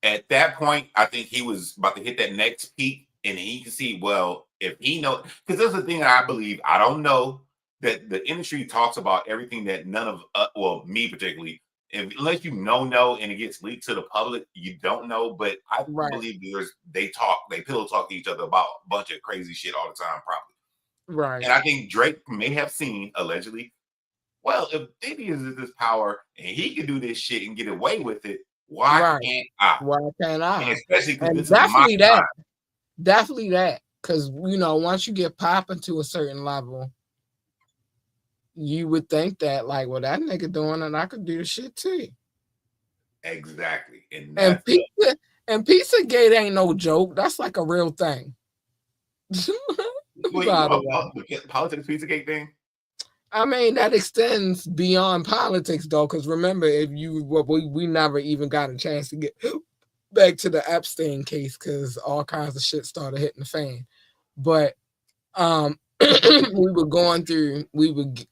at that point, I think he was about to hit that next peak, and he can see, well, if he know, because there's the thing that I believe, I don't know, that the industry talks about everything that none of, well, me particularly, unless you know, and it gets leaked to the public, you don't know. But I Right, believe they pillow talk to each other about a bunch of crazy shit all the time, probably. right, And I think Drake may have seen allegedly, well, if Diddy is this power and he can do this shit and get away with it, why right. can't I? Why can't And I? especially because And this is my time. definitely that, because once you get popping to a certain level, you would think that like, well, that nigga doing it, I could do the shit too. Exactly. And And that's the Pizzagate ain't no joke. That's like a real thing. wait, you By know the way. the politics Pizzagate thing? I mean, that extends beyond politics, though, because remember, if you well, we never even got a chance to get back to the Epstein case because all kinds of shit started hitting the fan. But we were going through,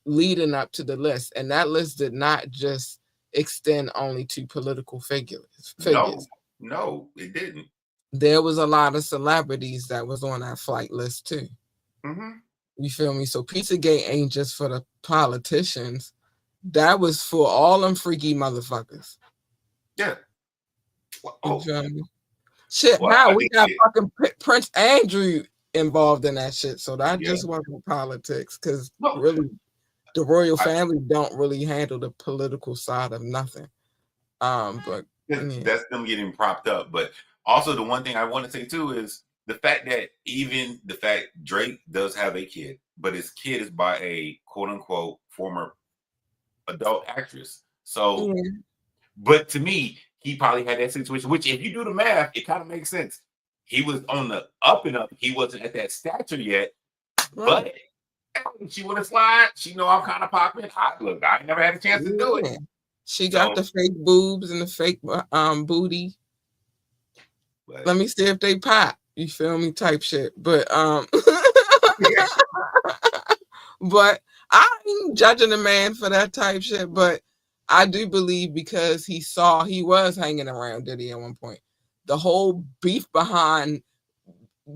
leading up to the list, and that list did not just extend only to political figures. No, no, it didn't. There was a lot of celebrities that was on that flight list too. Mm-hmm. You feel me? So Pizzagate ain't just for the politicians. That was for all them freaky motherfuckers. Yeah. You Oh, feel me? Shit, well, how I we think got fucking Prince Andrew involved in that shit. So that yeah. just wasn't politics, because No, really the royal I, family don't really handle the political side of nothing. But yeah, that's them getting propped up. But also the one thing I want to say too is the fact that even the fact Drake does have a kid, but his kid is by a quote unquote former adult actress. So, yeah, but to me, he probably had that situation, which if you do the math, it kind of makes sense. he was on the up and up. He wasn't at that stature yet, Right. but she want to slide. She know I'm kind of popping. Look, I ain't never had a chance to do it. Yeah. She got So, the fake boobs and the fake booty. but Let me see if they pop. You feel me? Type shit. But but I ain't judging the man for that type shit. But I do believe because he was hanging around Diddy at one point. The whole beef behind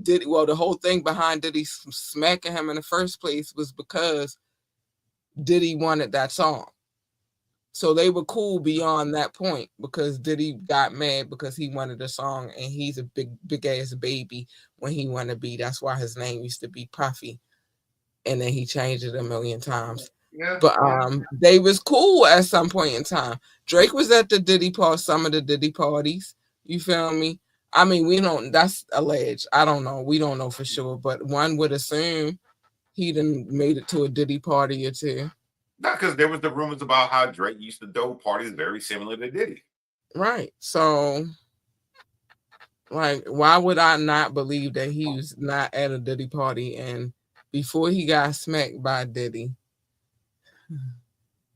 Diddy, well, the whole thing behind Diddy smacking him in the first place was because Diddy wanted that song. So they were cool beyond that point because Diddy got mad because he wanted a song and he's a big ass baby when he wanted to be. That's why his name used to be Puffy, and then he changed it a million times. yeah, But yeah. they was cool at some point in time. Drake was at the Diddy some of the Diddy parties. You feel me? I mean, we don't. That's alleged. I don't know. We don't know for sure, but one would assume he done made it to a Diddy party or two. Not because there was the rumors about how Drake used to throw parties very similar to Diddy. Right. So, like, why would I not believe that he was not at a Diddy party and before he got smacked by Diddy,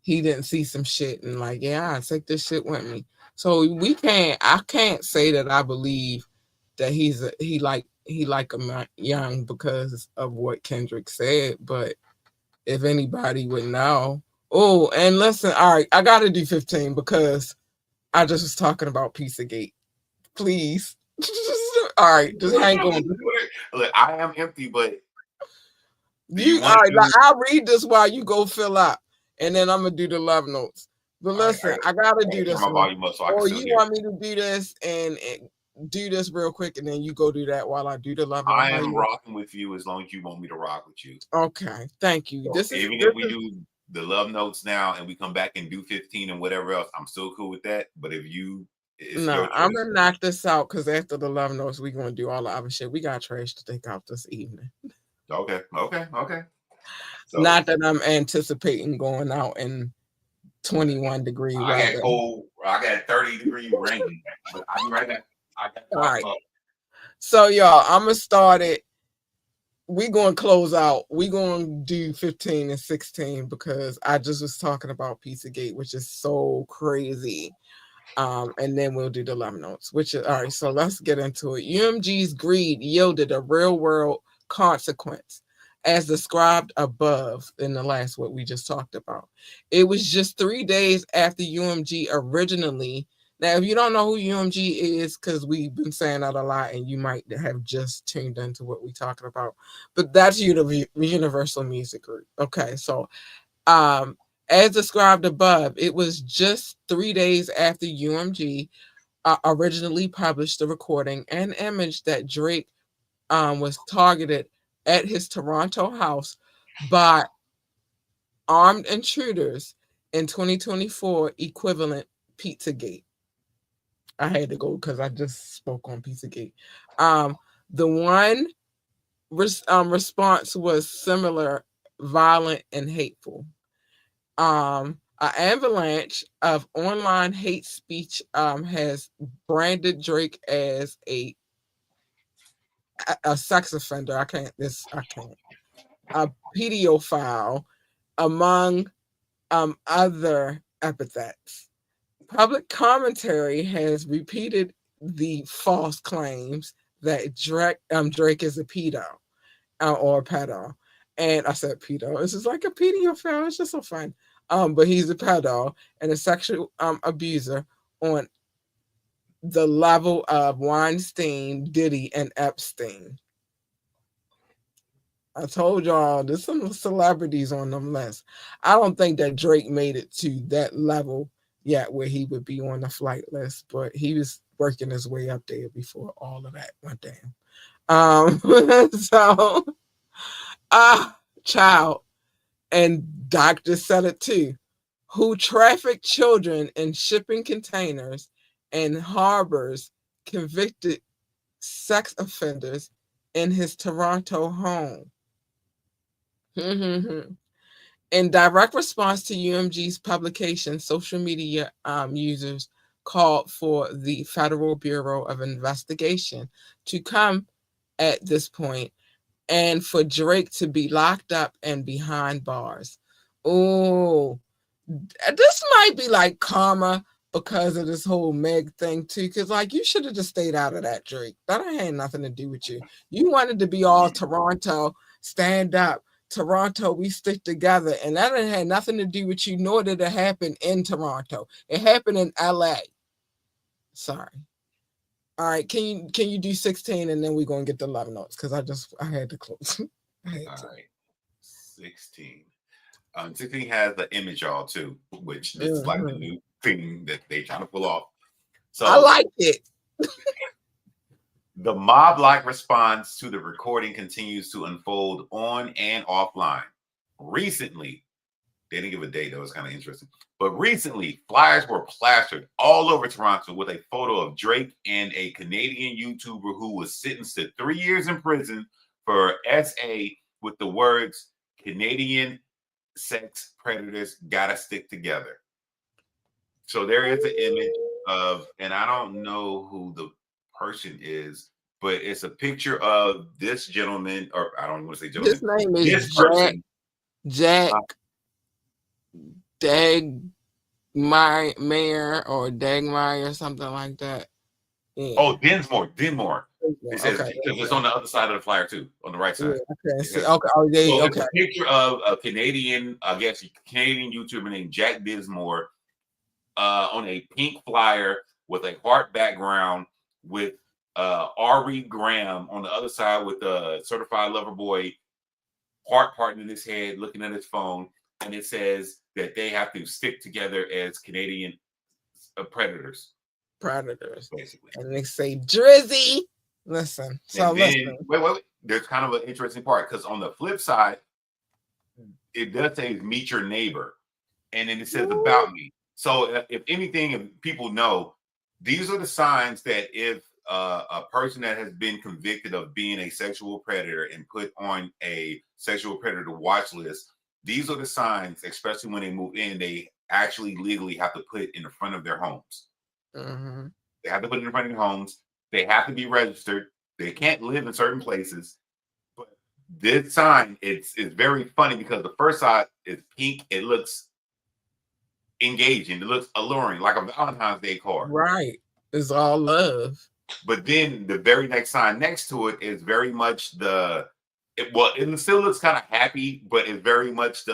he didn't see some shit and like, yeah, I take this shit with me. So I can't say that I believe that he like him young because of what Kendrick said, but if anybody would know. Oh, and listen, all right, I gotta do 15 because I just was talking about Pizzagate. Please. All right, just hang on. Look, I am empty, but do you You all want right? to Like do? I'll read this while you go fill up, and then I'm gonna do the love notes. But All right, listen, I gotta I do gotta turn this my one. volume up so I can Or still you hear. want me to do this and do this real quick, and then you go do that while I do the love note. I How am you? rocking with you as long as you want me to rock with you. Okay, thank you. So This is even this if we is do the love notes now and we come back and do 15 and whatever else, I'm still cool with that. But if you, it's your no. I'm choice. gonna knock this out because after the love notes, we're gonna do all the other shit. We got trash to take out this evening. Okay, okay, okay. So Not that I'm anticipating going out in 21-degree I got weather. cold. I got 30-degree rain, but I'll be right back. I got to All talk right. about. So y'all, I'm gonna start it. We gonna close out. We gonna do 15 and 16 because I just was talking about Pizzagate, which is so crazy. And then we'll do the love notes, which is all right. So let's get into it. UMG's greed yielded a real world consequence, as described above in the last what we just talked about. It was just 3 days after UMG originally. Now, if you don't know who UMG is, because we've been saying that a lot, and you might have just tuned into what we're talking about, but that's Universal Music Group. Okay, so um, as described above, it was just 3 days after UMG originally published the recording and image that Drake was targeted at his Toronto house by armed intruders in 2024 equivalent Pizzagate. I had to go because I just spoke on Pizzagate. The one response was similar, violent, and hateful. An avalanche of online hate speech has branded Drake as a sex offender. I can't. A pedophile, among other epithets. Public commentary has repeated the false claims that Drake is a pedo or a pedo. And I said pedo. It's just like a pedophile. It's just so fun. But he's a pedo and a sexual abuser on the level of Weinstein, Diddy, and Epstein. I told y'all there's some celebrities on them lists. I don't think that Drake made it to that level yet where he would be on the flight list, but he was working his way up there before all of that went down. So child, and doctors said it too, who traffic children in shipping containers and harbors convicted sex offenders in his Toronto home. In direct response to UMG's publication, social media users called for the Federal Bureau of Investigation to come at this point and for Drake to be locked up and behind bars. Oh, this might be like karma because of this whole Meg thing too. Because like you should have just stayed out of that, Drake. That had nothing to do with you. You wanted to be all Toronto, stand up. Toronto, we stick together, and that had nothing to do with you, nor did it happen in Toronto. It happened in LA. Sorry. All right, can you do 16 and then we're gonna get the love notes because I had to close. All right, 16. 16 has the image all too, which this is like the new thing that they trying to pull off. So I like it. The mob-like response to the recording continues to unfold on and offline. Recently, they didn't give a date, that was kind of interesting. But recently, flyers were plastered all over Toronto with a photo of Drake and a Canadian YouTuber who was sentenced to 3 years in prison for SA with the words, "Canadian sex predators gotta stick together." So there is an image of, and I don't know who the person is, but it's a picture of this gentleman, or I don't want to say gentleman. His name is this person, Jack Dagmeyer or Dagmeyer or something like that. Yeah. Oh, Dinsmore. It says, okay, because it's on the other side of the flyer too, on the right side. Yeah, okay. See, okay. Oh, yeah, so okay. It's a picture of a Canadian, I guess, Canadian YouTuber named Jack Dinsmore on a pink flyer with a heart background with Ari Graham on the other side with a certified lover boy heart part in his head looking at his phone, and it says that they have to stick together as Canadian predators, basically. And they say Drizzy. Listen, so and then, wait, there's kind of an interesting part because on the flip side it does say meet your neighbor, and then it says about me. So if anything, if people know, these are the signs that if a person that has been convicted of being a sexual predator and put on a sexual predator watch list, these are the signs, especially when they move in, they actually legally have to put it in the front of their homes. Mm-hmm. They have to put it in front of their homes. They have to be registered. They can't live in certain places. But this sign, it's very funny because the first side is pink. It looks engaging. It looks alluring, like a Valentine's Day card. Right. It's all love. But then the very next sign next to it is very much it still looks kind of happy, but it's very much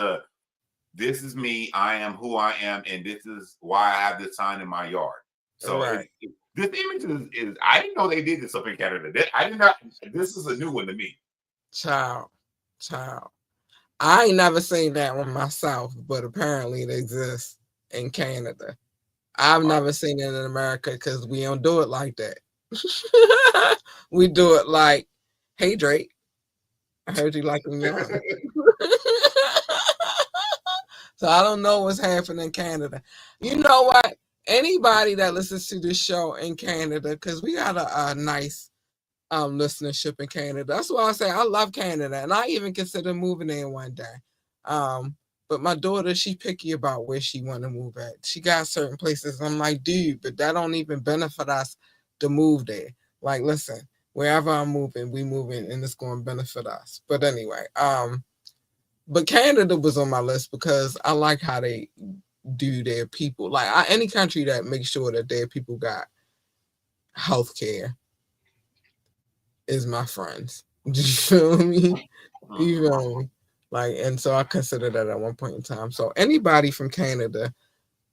this is me, I am who I am, and this is why I have this sign in my yard. So this image is I didn't know they did this up in Canada. I didn't know. This is a new one to me. Child. I ain't never seen that one myself, but apparently it exists in Canada. I've never seen it in America because we don't do it like that. We do it like, hey Drake, I heard you like them young. So I don't know what's happening in Canada. You know what? Anybody that listens to this show in Canada, because we got a nice listenership in Canada. That's why I say I love Canada, and I even consider moving there one day. But my daughter, she picky about where she want to move at. She got certain places. I'm like, dude, but that don't even benefit us to move there. Like, listen, wherever I'm moving, we moving, and it's going to benefit us. But anyway, but Canada was on my list because I like how they do their people. Like any country that makes sure that their people got health care is my friends. Do you feel me? You feel me? Like, and so I consider that at one point in time. So anybody from Canada,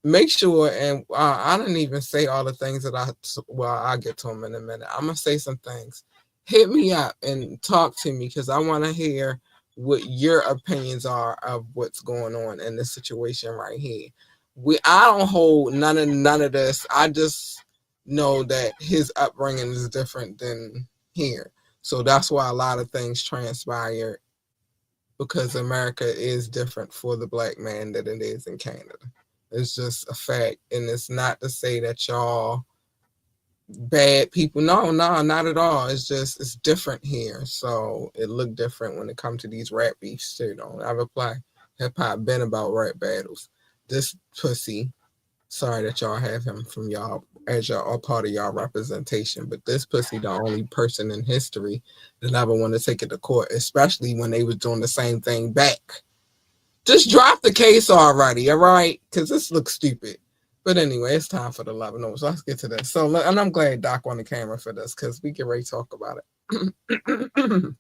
make sure, and I didn't even say all the things that I'll get to them in a minute. I'm going to say some things. Hit me up and talk to me because I want to hear what your opinions are of what's going on in this situation right here. I don't hold none of this. I just know that his upbringing is different than here. So that's why a lot of things transpire, because America is different for the black man than it is in Canada. It's just a fact. And it's not to say that y'all bad people. No, not at all. It's just, it's different here. So it look different when it comes to these rap beefs too. Don't ever play. Hip hop been about rap battles. This pussy Sorry that y'all have him from y'all as y'all all part of y'all representation, but this pussy the only person in history that ever want to take it to court, especially when they was doing the same thing back. Just drop the case already, all right? Because this looks stupid. But anyway, it's time for the love notes. Let's get to this. So, and I'm glad Doc on the camera for this because we can really talk about it.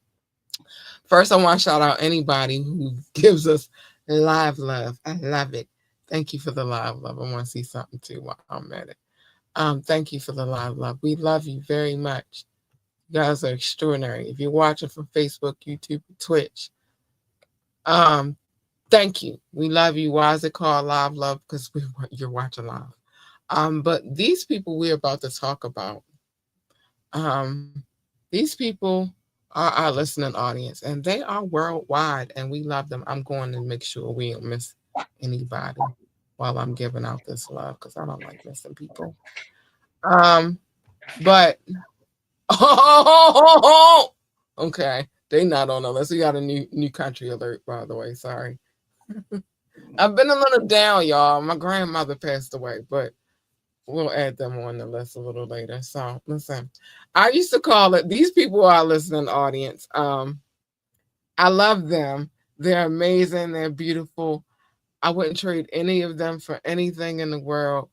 First, I want to shout out anybody who gives us live love. I love it. Thank you for the live love. I want to see something too while I'm at it. Thank you for the live love. We love you very much. You guys are extraordinary. If you're watching from Facebook, YouTube, Twitch, thank you. We love you. Why is it called live love? Because you're watching live. But these people we're about to talk about, um, these people are our listening audience, and they are worldwide, and we love them. I'm going to make sure we don't miss anybody while I'm giving out this love because I don't like missing people. But okay, they not on the list. We got a new country alert, by the way. Sorry. I've been a little down, y'all. My grandmother passed away, but we'll add them on the list a little later. So listen, I used to call it, these people are our listening audience. I love them. They're amazing. They're beautiful. I wouldn't trade any of them for anything in the world.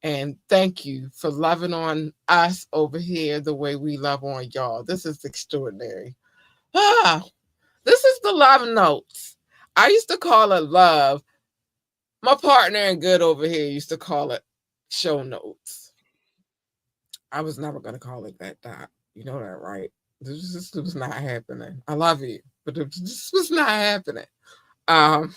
And thank you for loving on us over here the way we love on y'all. This is extraordinary. Ah, this is the love notes. I used to call it love. My partner in good over here used to call it show notes. I was never going to call it that, Doc. You know that, right? This was not happening. I love you, but this was not happening. Um,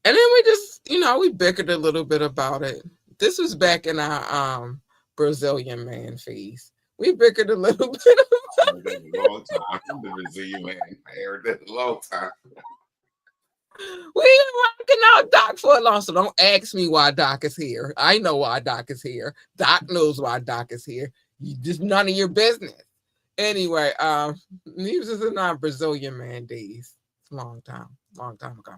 and then we just, we bickered a little bit about it. This was back in our Brazilian man phase. We bickered a little bit about it. A long time. The Brazilian man. I heard that a long time. We been rocking out Doc for a long, so don't ask me why Doc is here. I know why Doc is here. Doc knows why Doc is here. You just none of your business. Anyway, he was just in our Brazilian man days. It's a long time ago.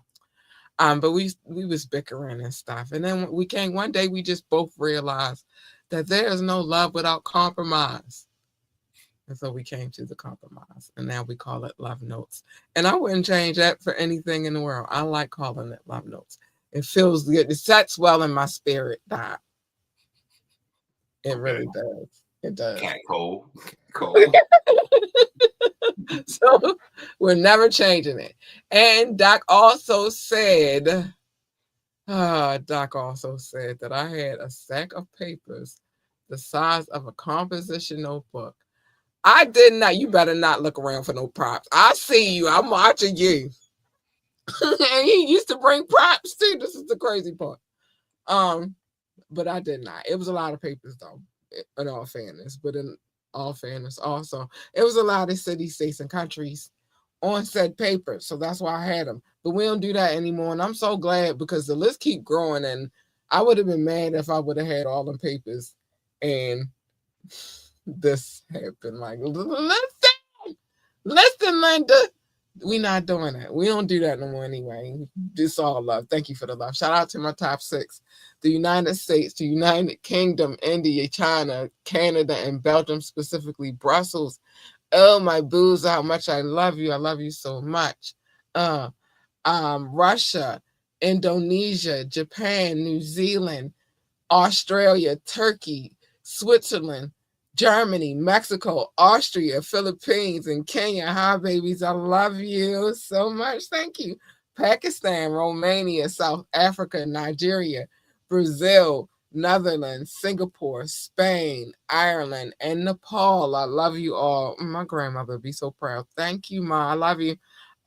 But we was bickering and stuff. And then we came one day, we just both realized that there is no love without compromise. And so we came to the compromise. And now we call it love notes. And I wouldn't change that for anything in the world. I like calling it love notes. It feels good. It sets well in my spirit, Doc. It really does. It does. Cat cold. So we're never changing it. And Doc also said that I had a stack of papers the size of a composition notebook. I did not. You better not look around for no props. I see you. I'm watching you. And he used to bring props too. This is the crazy part. But I did not. It was a lot of papers though, in all fairness. But in all fairness, also, it was a lot of cities, states, and countries on said paper. So that's why I had them. But we don't do that anymore. And I'm so glad because the list keep growing. And I would have been mad if I would have had all them papers and this happened. Like, listen, Linda. We not doing that. We don't do that no more anyway. Just all love. Thank you for the love. Shout out to my top 6. The United States, the United Kingdom, India, China, Canada, and Belgium, specifically Brussels. Oh, my booze, how much I love you. I love you so much. Russia, Indonesia, Japan, New Zealand, Australia, Turkey, Switzerland, Germany, Mexico, Austria, Philippines, and Kenya. Hi, babies. I love you so much. Thank you. Pakistan, Romania, South Africa, Nigeria, Brazil, Netherlands, Singapore, Spain, Ireland, and Nepal. I love you all. My grandmother would be so proud. Thank you, Ma. I love you.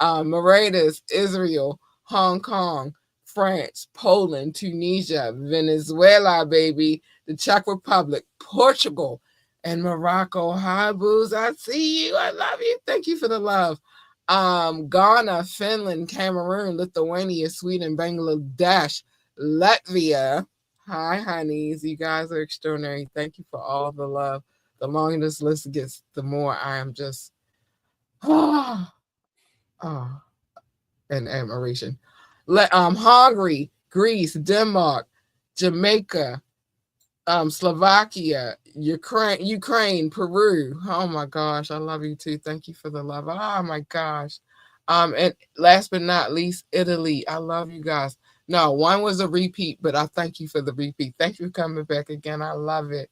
Mauritius, Israel, Hong Kong, France, Poland, Tunisia, Venezuela, baby, the Czech Republic, Portugal, and Morocco. Hi, booze. I see you. I love you. Thank you for the love. Ghana, Finland, Cameroon, Lithuania, Sweden, Bangladesh, Latvia. Hi, honeys. You guys are extraordinary. Thank you for all the love. The longer this list gets, the more I am just and admiration. Hungary, Greece, Denmark, Jamaica, Slovakia, Ukraine, Peru. Oh my gosh, I love you too. Thank you for the love. Oh my gosh. And last but not least, Italy. I love you guys. No, one was a repeat, but I thank you for the repeat. Thank you for coming back again. I love it.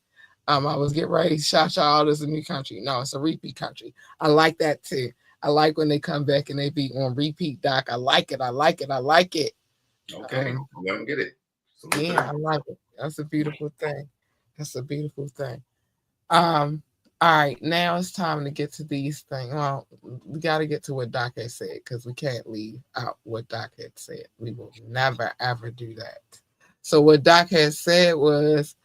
I was getting ready to shout y'all out as a new country. No, it's a repeat country. I like that too. I like when they come back and they be on repeat, Doc. I like it. I like it. I like it. Okay, let them get it. Yeah, I like it. That's a beautiful thing. That's a beautiful thing. Um, all right, now it's time to get to these things. Well, we got to get to what Doc had said because we can't leave out what Doc had said. We will never ever do that. So what Doc had said was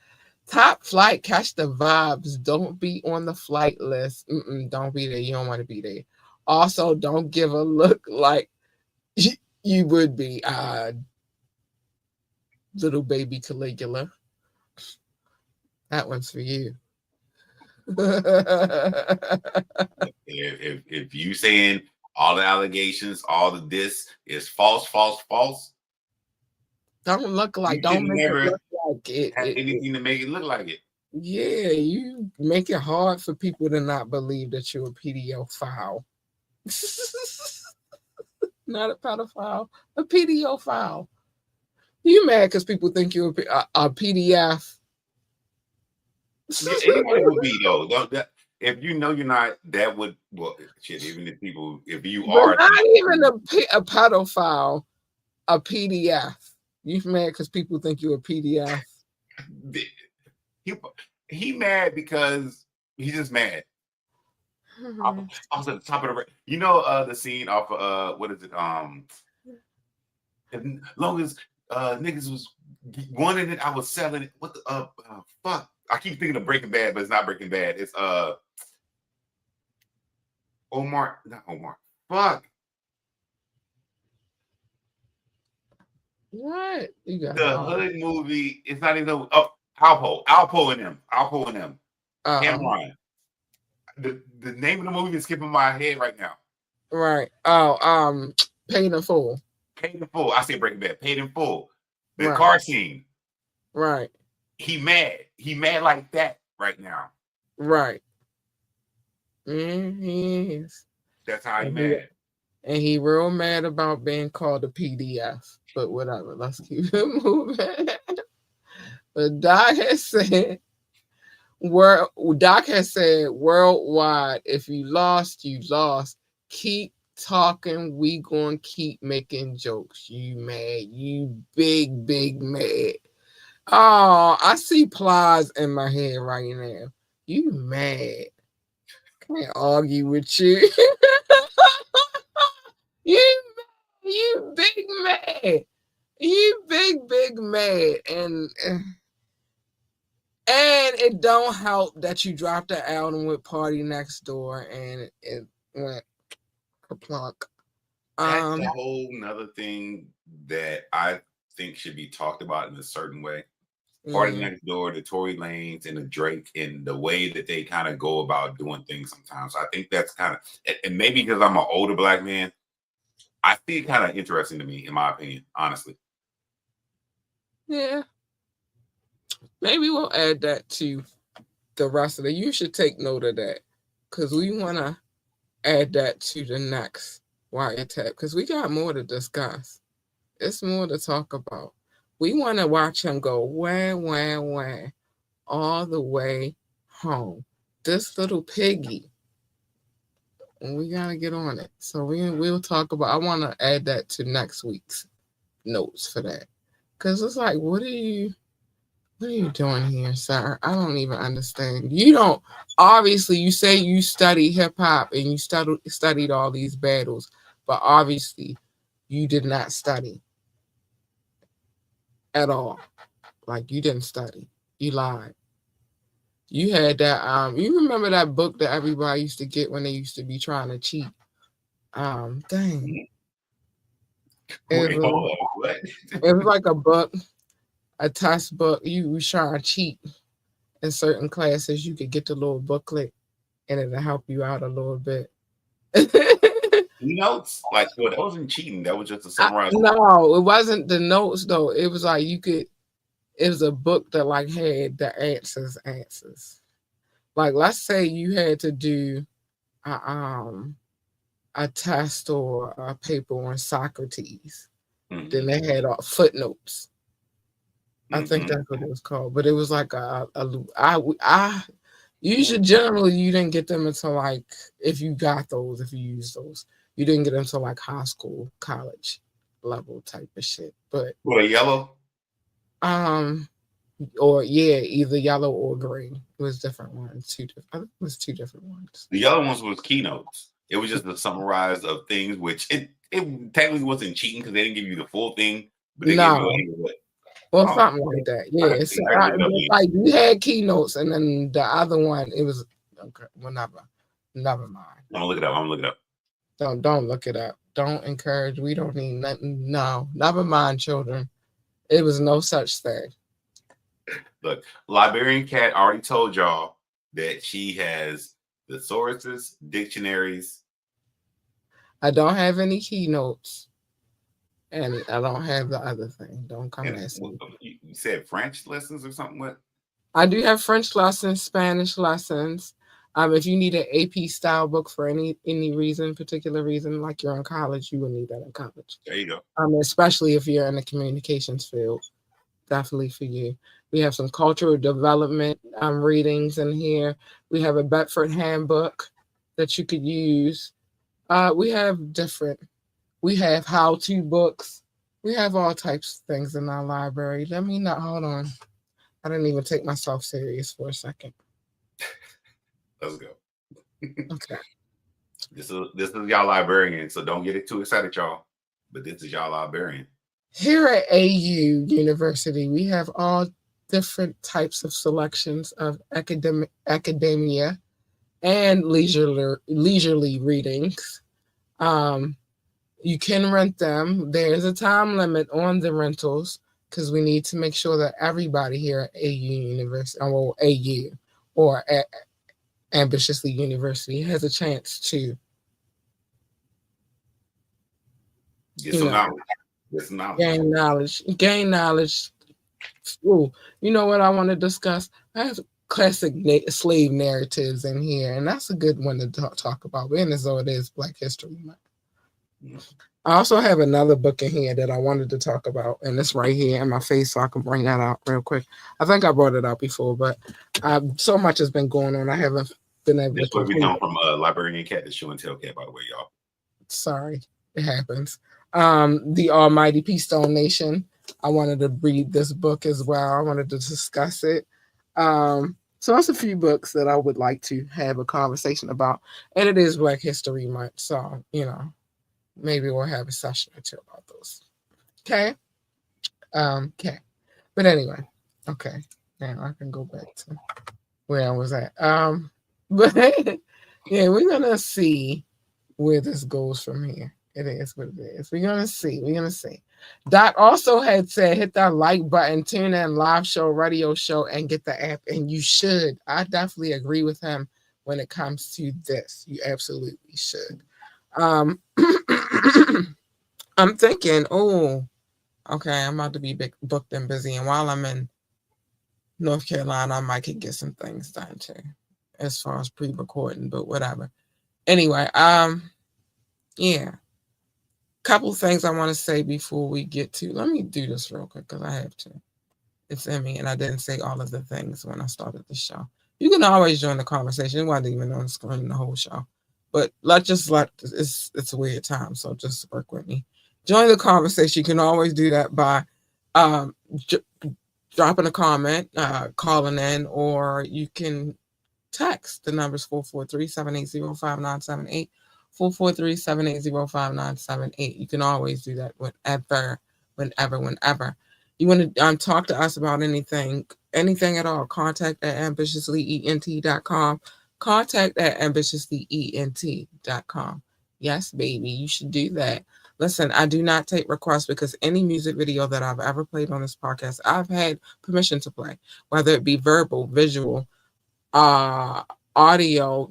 top flight, catch the vibes. Don't be on the flight list. Don't be there. You don't want to be there. Also, don't give a look like you would be. Little baby Caligula. That one's for you. If you saying all the allegations, all the this is false, don't look like. You Don't make never it look like it. have anything to make it look like it. Yeah, you make it hard for people to not believe that you're a pedophile. Not a pedophile, a pedophile. You mad because people think you're a PDF? Yeah, anybody would be though. If you know you're not, that would shit. Even if people, if you But are, not even a pedophile, a PDF. You mad because people think you're a PDF? He mad because he's just mad. Off at the top of the, you know, the scene off of what is it? As long as niggas was wanting it, I was selling it. What the fuck? I keep thinking of Breaking Bad, but it's not Breaking Bad. It's Omar, not Omar. Fuck. What? You got The Hood movie. It's not even Alpo and them. Cameron. The name of the movie is skipping my head right now. Right. Paid in Full. Paid in Full. I say Breaking Bad. Paid in Full. The right. car scene. Right. He mad. He mad like that right now. Right. He is. That's how he mad. And he real mad about being called a PDF. But whatever. Let's keep it moving. But Doc has said worldwide, if you lost, you lost. Keep talking. We gonna keep making jokes. You mad? You big mad. Oh, I see plies in my head right now. You mad? Can't argue with you. you big mad. You big mad. And it don't help that you dropped the album with Party Next Door and it went kaplunk. That's a whole nother thing that I think should be talked about in a certain way. Party Next Door, the Tory Lanez and the Drake, and the way that they kind of go about doing things sometimes. I think that's kind of, and maybe because I'm an older black man, I see it kind of interesting to me, in my opinion, honestly. Yeah. Maybe we'll add that to the rest of it. You should take note of that because we want to add that to the next wiretap because we got more to discuss. It's more to talk about. We want to watch him go wah, all the way home. This little piggy. And we got to get on it. So we'll talk about, I want to add that to next week's notes for that. Because it's like, what are you doing here, sir? I don't even understand. You don't, obviously, you say you study hip hop and you studied all these battles, but obviously you did not study at all. Like you didn't study. You lied. You had that, you remember that book that everybody used to get when they used to be trying to cheat? Dang. It was like a book, a test book. You was trying to cheat in certain classes. You could get the little booklet and it'll help you out a little bit. Notes? Like, well, that wasn't cheating. That was just a summarize. No, it wasn't the notes though. It was like you could it was a book that like had the answers. Like let's say you had to do a, a test or a paper on Socrates. Then they had footnotes. I think that's what it was called. But it was like I usually generally you didn't get them until like if you got those, if you used those, you didn't get them until like high school, college level type of shit. But What, a yellow? Or yeah, either yellow or green. It was different ones. I think it was two different ones. The yellow ones was keynotes. It was just the summarize of things, which it technically wasn't cheating because they didn't give you the full thing, but they gave you No. what. Well, something like that. Yeah. So like you had keynotes, and then the other one, it was okay. Well, never mind. I'm gonna look it up. I'm gonna look it up. Don't look it up. Don't encourage. We don't need nothing. No, never mind, children. It was no such thing. Look, Librarian Cat already told y'all that she has thesauruses, dictionaries. I don't have any keynotes, and I don't have the other thing. Don't come ask me. You said French lessons or something? What? I do have French lessons, Spanish lessons. If you need an AP style book for any particular reason, like you're in college, you would need that in college. There you go. Especially if you're in the communications field, definitely for you. We have some cultural development readings in here. We have a Bedford handbook that you could use. We have how-to books. We have all types of things in our library. Let me not hold on. I didn't even take myself serious for a second. Let's go. Okay. This is y'all librarian, so don't get it too excited, y'all. But this is y'all librarian. Here at AU University, we have all different types of selections of academia and leisurely readings. You can rent them. There's a time limit on the rentals because we need to make sure that everybody here at AU University, AU or at Ambitiously University has a chance to gain knowledge. Ooh, you know what I want to discuss? I have classic slave narratives in here, and that's a good one to talk about, being as though it is Black History Month. I also have another book in here that I wanted to talk about, and it's right here in my face, so I can bring that out real quick. I think I brought it out before, but so much has been going on. I haven't been able to. This we come from Librarian Cat, the show and tell cat, by the way, y'all. Sorry, it happens. The Almighty Peace Stone Nation. I wanted to read this book as well. I wanted to discuss it. So that's a few books that I would like to have a conversation about, and it is Black History Month, so maybe we'll have a session or two about those. Okay. Okay. But anyway, okay. Now I can go back to where I was at. But yeah, we're gonna see where this goes from here. It is what it is. We're gonna see. Doc also had said hit that like button, tune in live show, radio show, and get the app. And you should. I definitely agree with him when it comes to this. You absolutely should. I'm thinking, okay, I'm about to be booked and busy, and while I'm in North Carolina, I might could get some things done too, as far as pre-recording, but whatever. Anyway, yeah. Couple things I want to say before we get to. Let me do this real quick because I have to. It's in me, and I didn't say all of the things when I started the show. You can always join the conversation. It wasn't even on the screen the whole show. But it's a weird time, so just work with me. Join the conversation. You can always do that by dropping a comment, calling in, or you can text. The number's 443-780-5978. 443-780-5978. You can always do that whenever. You want to talk to us about anything at all, contact at ambitiouslyent.com. Contact at ambitiouslyent.com. Yes, baby, you should do that. Listen, I do not take requests because any music video that I've ever played on this podcast, I've had permission to play, whether it be verbal, visual, audio,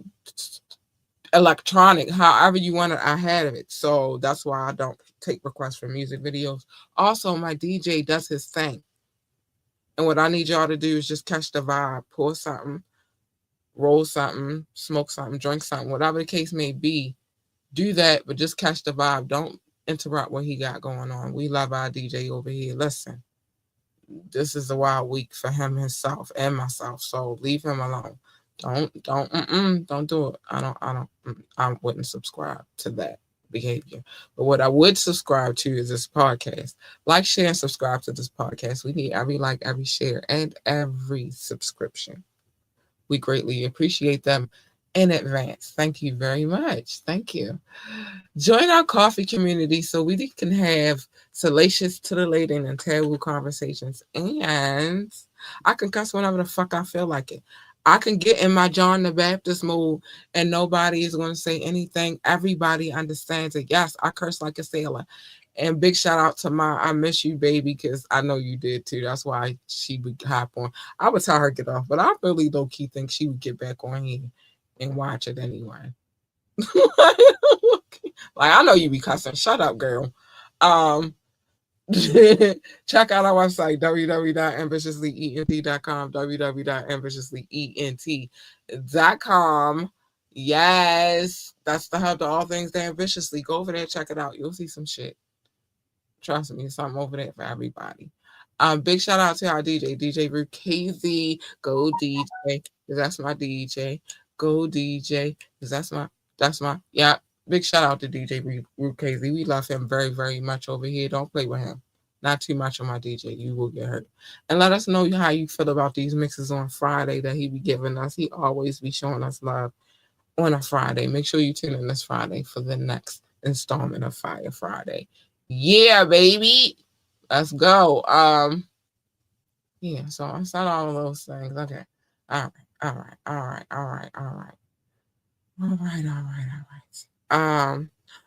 electronic, however you want it, I had it. So that's why I don't take requests for music videos. Also, my DJ does his thing. And what I need y'all to do is just catch the vibe, pour something, roll something, smoke something, drink something, whatever the case may be. Do that, but just catch the vibe. Don't interrupt what he got going on. We love our DJ over here. Listen, this is a wild week for him himself and myself. So leave him alone. Don't do it. I wouldn't subscribe to that behavior. But what I would subscribe to is this podcast. Like, share, and subscribe to this podcast. We need every like, every share, and every subscription. We greatly appreciate them in advance. Thank you very much. Thank you. Join our coffee community so we can have salacious, titillating, and taboo conversations. And I can cuss whenever the fuck I feel like it. I can get in my John the Baptist mode and nobody is going to say anything. Everybody understands it. Yes, I curse like a sailor. And big shout out to my I miss you, baby, because I know you did too. That's why she would hop on. I would tell her get off, but I really low key think she would get back on here and watch it anyway. Like, I know you be cussing. Shut up, girl. Um, check out our website, www.ambitiouslyent.com, www.ambitiouslyent.com. Yes, that's the hub to all things ambitiously. Go over there, check it out. You'll see some shit. Trust me, something over there for everybody. Big shout out to our DJ Root KZ. Go DJ, because that's my DJ. Go DJ, because that's my yeah. Big shout out to DJ Root KZ. We love him very, very much over here. Don't play with him. Not too much on my DJ. You will get hurt. And let us know how you feel about these mixes on Friday that he be giving us. He always be showing us love on a Friday. Make sure you tune in this Friday for the next installment of Fire Friday. Yeah, baby. Let's go. Yeah, so I said all of those things. Okay. All right.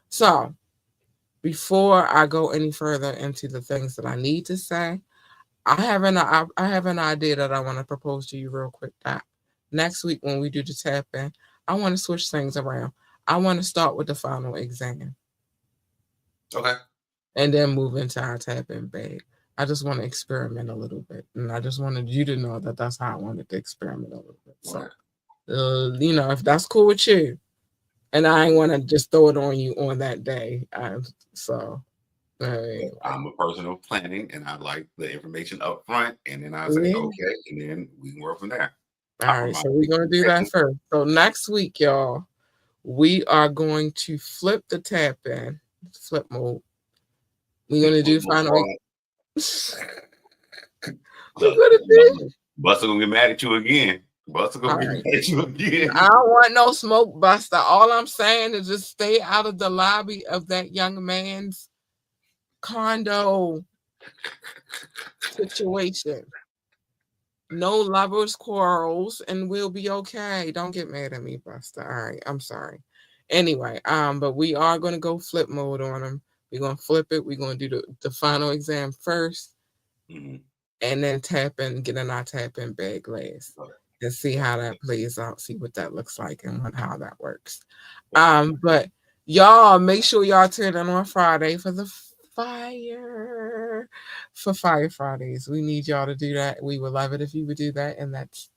So before I go any further into the things that I need to say, I have an idea that I want to propose to you real quick. That next week when we do the tapping, I want to switch things around. I want to start with the final exam. Okay. And then move into our tapping bag. I just want to experiment a little bit, and I just wanted you to know that that's how I wanted to experiment a little bit. So, if that's cool with you, and I ain't want to just throw it on you on that day. I'm a person of planning, and I like the information up front, and then I say, yeah. okay, and then we can work from there. All right, so we're going to do that first. So next week, y'all, we are going to flip the tap in, flip mode. We're going to do final. We're gonna do. Buster gonna get mad at you again. Buster gonna get mad at you again. I don't want no smoke, Buster. All I'm saying is just stay out of the lobby of that young man's condo situation. No lovers quarrels, and we'll be okay. Don't get mad at me, Buster. All right, I'm sorry. Anyway, but we are gonna go flip mode on him. We're gonna flip it. We're gonna do the final exam first, and then tap in, get in our tap in bag last, and see how that plays out. See what that looks like and how that works. But y'all make sure y'all tune in on Friday for the Fire Fridays. We need y'all to do that. We would love it if you would do that. And that's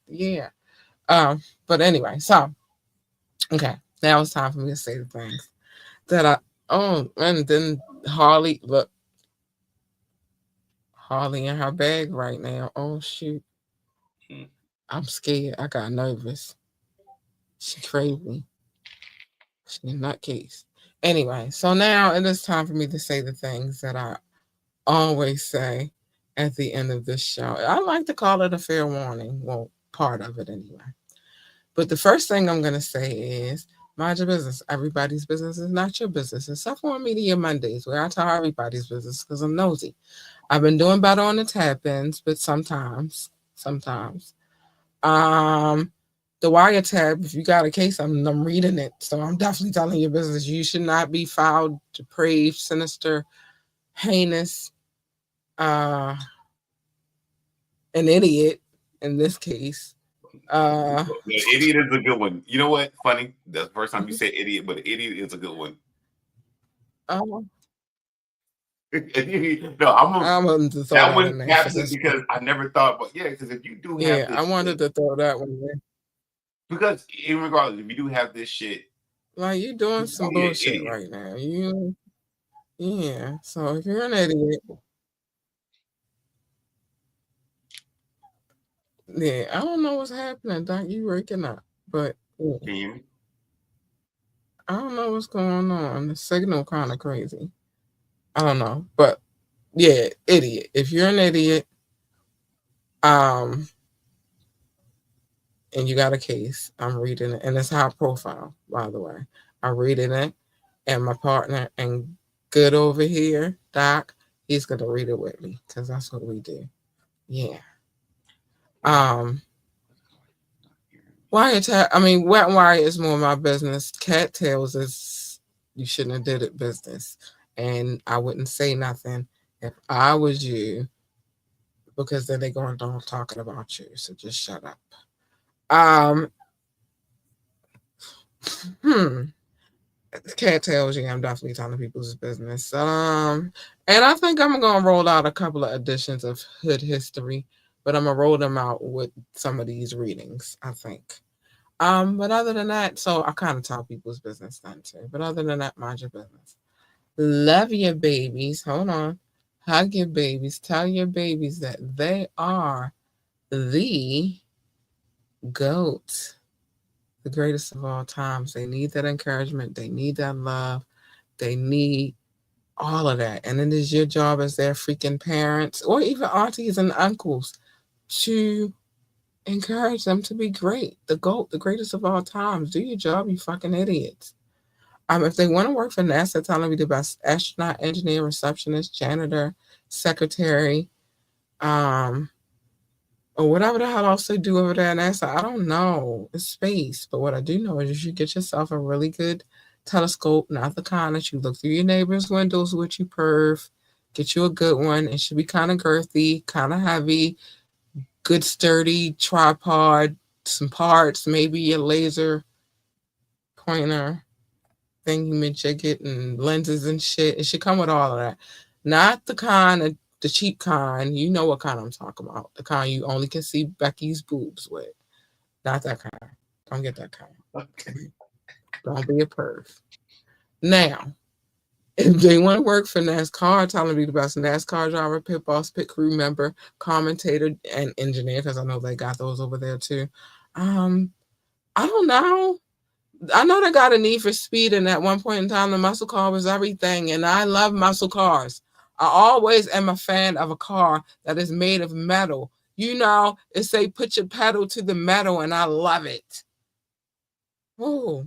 but anyway, so okay, now it's time for me to say the things that and then Harley, look, Harley in her bag right now. Oh shoot. I'm scared. I got nervous. She crazy. She a nutcase. Anyway, so now it is time for me to say the things that I always say at the end of this show. I like to call it a fair warning. Well, part of it anyway. But the first thing I'm going to say is mind your business. Everybody's business is not your business. Except for Media Mondays, where I tell everybody's business because I'm nosy. I've been doing better on the tap-ins, but sometimes. The WIRETAP, if you got a case, I'm reading it. So I'm definitely telling your business. You should not be foul, depraved, sinister, heinous, an idiot in this case. Idiot is a good one. You know what? Funny. That's the first time you say idiot, but idiot is a good one. No, I wanted to throw that that one in there for absent this because one. I never thought, but yeah, because if you do have Yeah, I this wanted shit, to throw that one in. because even regardless, if you do have this shit, Like you doing you're some probably an bullshit idiot. right now. Yeah. So if you're an idiot, yeah, I don't know what's happening, Doc. You waking up, but yeah, Can you hear me? I don't know what's going on. The signal kind of crazy. I don't know, but yeah, idiot. If you're an idiot, um, and you got a case, I'm reading it, and it's high profile, by the way. I'm reading it, and my partner and good over here, Doc, he's gonna read it with me because that's what we do. Yeah. Um, wiretap. I mean, wet wire is more my business. Cattails is you shouldn't have did it business, and I wouldn't say nothing if I was you because then they're going on talking about you. So just shut up. Um, hmm. Cattails, yeah, I'm definitely telling people's business. And I think I'm gonna roll out a couple of editions of Hood History, but I'm gonna roll them out with some of these readings, I think. But other than that, so I kind of tell people's business then too. But other than that, mind your business. Love your babies. Hold on. Hug your babies. Tell your babies that they are the GOAT, the greatest of all times. They need that encouragement. They need that love. They need all of that. And it is your job as their freaking parents or even aunties and uncles to encourage them to be great. The GOAT, the greatest of all times. Do your job, you fucking idiots. If they want to work for NASA, tell them to be the best astronaut, engineer, receptionist, janitor, secretary, um, or whatever the hell else they do over there at NASA. I don't know. It's space. But what I do know is you should get yourself a really good telescope, not the kind that you look through your neighbor's windows with you perv. Get you a good one. It should be kind of girthy, kind of heavy, good sturdy tripod, some parts, maybe your laser pointer thingy-majigget and lenses and shit. It should come with all of that. Not the kind of the cheap kind. You know what kind I'm talking about. The kind you only can see Becky's boobs with. Not that kind. Don't get that kind. Don't be a perv. Now, if they want to work for NASCAR, tell them to be the best NASCAR driver, pit boss, pit crew member, commentator, and engineer, because I know they got those over there too. Um, I don't know. I know they got a need for speed, and at one point in time, the muscle car was everything. And I love muscle cars. I always am a fan of a car that is made of metal. You know, it say put your pedal to the metal, and I love it. Oh,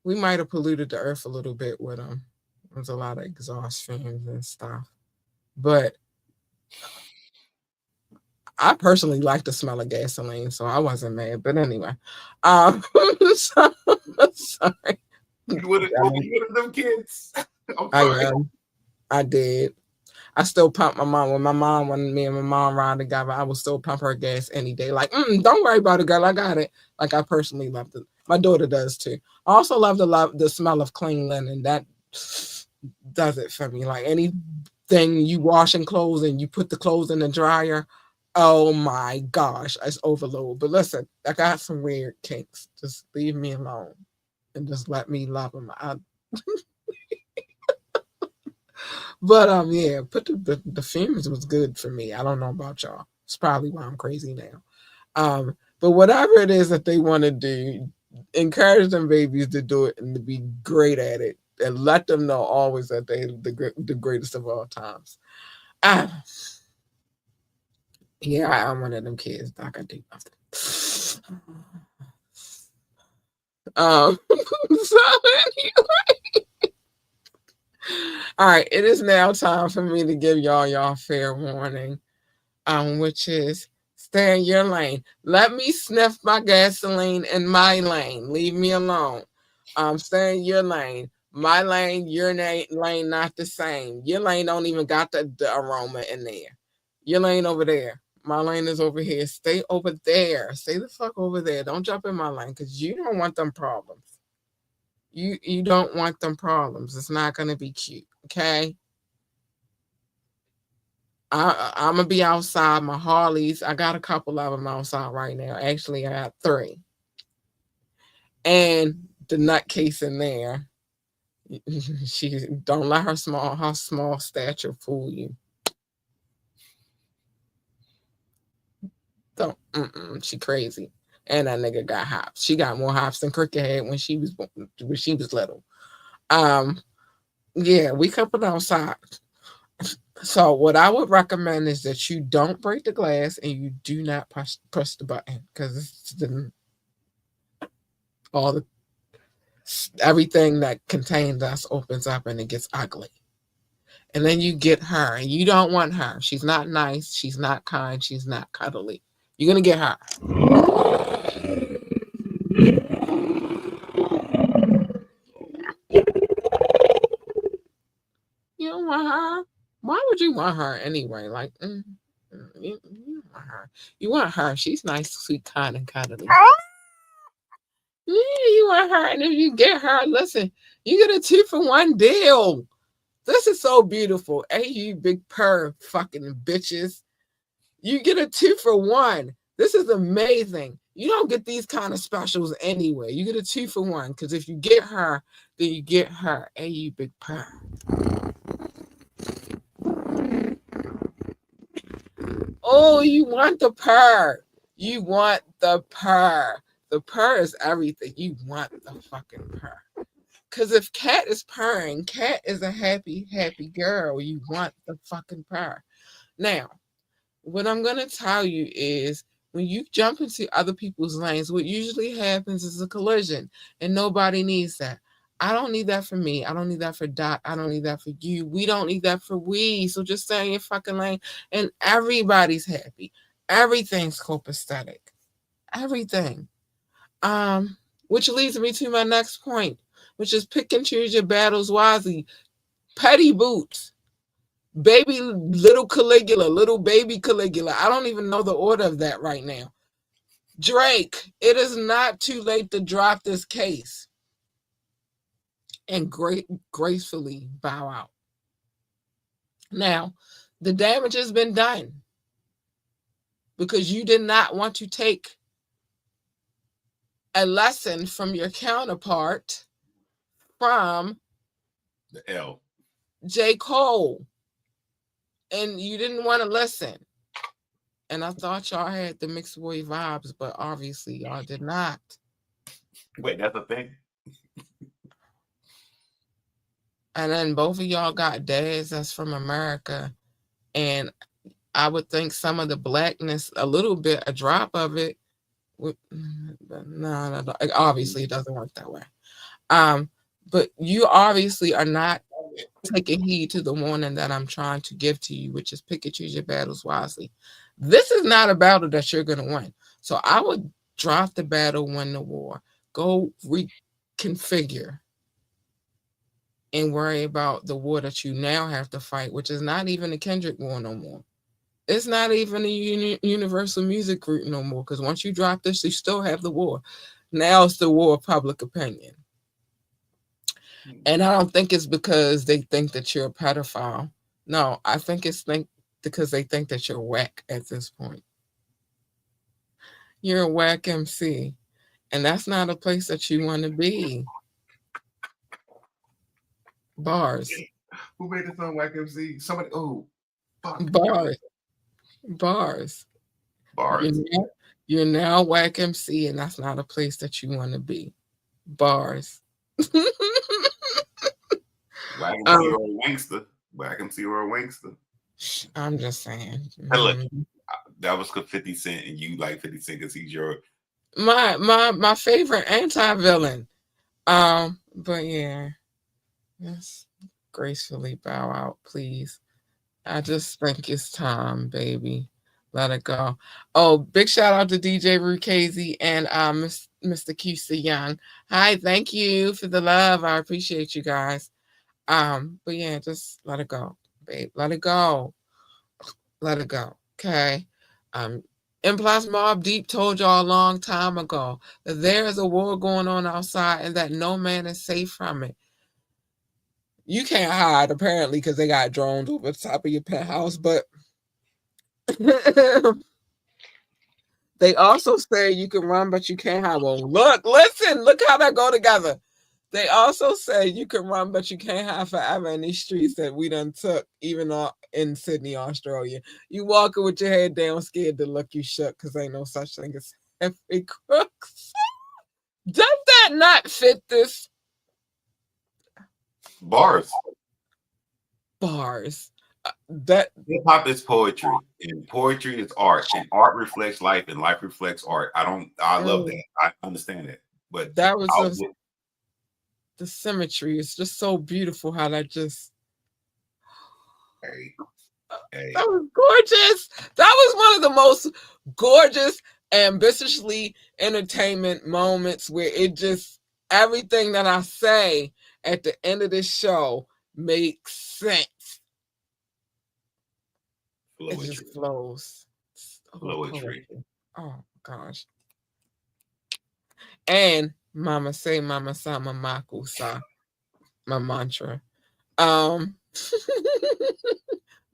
we might have polluted the earth a little bit with them. There's a lot of exhaust fumes and stuff. But I personally like the smell of gasoline, so I wasn't mad. But anyway, so, sorry. What was one of them kids? I'm I sorry. I did. I still pump my mom when me and my mom ride together. I will still pump her gas any day. Like, don't worry about it, girl. I got it. Like I personally love it. My daughter does too. I also love the smell of clean linen. That does it for me. Like anything you washing clothes and you put the clothes in the dryer. Oh my gosh, it's overload. But listen, I got some weird kinks. Just leave me alone and just let me love them. But yeah, put the fumes was good for me. I don't know about y'all. It's probably why I'm crazy now. But whatever it is that they want to do, encourage them babies to do it and to be great at it, and let them know always that they the greatest of all times. Ah, yeah, I'm one of them kids. I can do nothing. So all right, it is now time for me to give y'all fair warning. Which is stay in your lane. Let me sniff my gasoline in my lane. Leave me alone. Stay in your lane. My lane, your lane, not the same. Your lane don't even got the aroma in there. Your lane over there. My lane is over here. Stay over there. Stay the fuck over there. Don't jump in my lane because you don't want them problems. You don't want them problems. It's not gonna be cute. Okay. I'm gonna be outside. My Harleys, I got a couple of them outside right now. Actually, I got 3, and the nutcase in there. She don't let her small stature fool you. Don't. She crazy. And that nigga got hops. She got more hops than Cricket had when she was little. Yeah, we couple outside. So what I would recommend is that you don't break the glass and you do not push the button, because all the everything that contains us opens up and it gets ugly. And then you get her, and you don't want her. She's not nice. She's not kind. She's not cuddly. You're gonna get her. You don't want her. Why would you want her anyway? Like, you want her. You want her. She's nice, sweet, kind, and cuddly. Yeah, you want her, and if you get her, listen, you get a 2-for-1 deal. This is so beautiful. Hey, you big purr fucking bitches. You get a 2-for-1. This is amazing. You don't get these kind of specials anyway. You get a 2-for-1, because if you get her, then you get her. Hey, you big purr. Oh, you want the purr. You want the purr. The purr is everything. You want the fucking purr. Because if Cat is purring, Cat is a happy, happy girl. You want the fucking purr. Now, what I'm going to tell you is, when you jump into other people's lanes, what usually happens is a collision, and nobody needs that. I don't need that for me. I don't need that for Dot. I don't need that for you. We don't need that for we. So just stay in your fucking lane, and everybody's happy. Everything's copacetic. Everything. Which leads me to my next point, which is pick and choose your battles wisely. Petty Boots. Baby little Caligula, little baby Caligula. I don't even know the order of that right now. Drake, it is not too late to drop this case and gracefully bow out. Now, the damage has been done because you did not want to take a lesson from your counterpart, from the L. J. Cole, and you didn't want to listen. And I thought y'all had the mixed boy vibes, but obviously y'all did not. Wait, that's a thing? And then both of y'all got dads that's from America. And I would think some of the blackness, a little bit, a drop of it, no, obviously it doesn't work that way. But you obviously are not taking heed to the warning that I'm trying to give to you, which is pick and choose your battles wisely. This is not a battle that you're going to win. So I would drop the battle, win the war. Go reconfigure and worry about the war that you now have to fight, which is not even a Kendrick war no more. It's not even a Universal Music Group no more, because once you drop this, you still have the war. Now it's the war of public opinion. And I don't think it's because they think that you're a pedophile. No, I think it's because they think that you're whack at this point. You're a whack MC, and that's not a place that you want to be. Bars. Who made this on Whack MC? Somebody. Oh, fuck. Bars. Bars. Bars. You're now whack MC, and that's not a place that you want to be. Bars. Whack MC or a Wankster. Whack MC or a Wankster. I'm just saying. Hey, look, that was 50 Cent, and you like 50 Cent because he's your my favorite anti-villain. But yeah, yes, gracefully bow out, please. I just think it's time, baby. Let it go. Oh, big shout out to DJ Rukazi and Mr. QC Young. Hi, thank you for the love. I appreciate you guys. But yeah, just let it go, babe. Let it go. Let it go. Okay. Implies Mob Deep told y'all a long time ago that there is a war going on outside and that no man is safe from it. You can't hide, apparently, because they got drones over the top of your penthouse, but They also say you can run, but you can't hide. Well, look how that go together. They also say you can run, but you can't hide forever in these streets that we done took, even in Sydney, Australia. You walking with your head down, scared to look, you shook, because ain't no such thing as heavy crooks. Does that not fit this? Bars. Bars. That Hip hop is poetry, and poetry is art, and art reflects life, and life reflects art. I love that. I understand it, but that was I'll, the symmetry. It's just so beautiful how that just hey, that hey, was gorgeous. That was one of the most gorgeous, ambitiously entertainment moments where it just everything that I say at the end of this show makes sense. It poetry, just flows. Oh, poetry. poetry. Oh gosh. And Mama say Mama sa Mamaku sa, my mantra. Um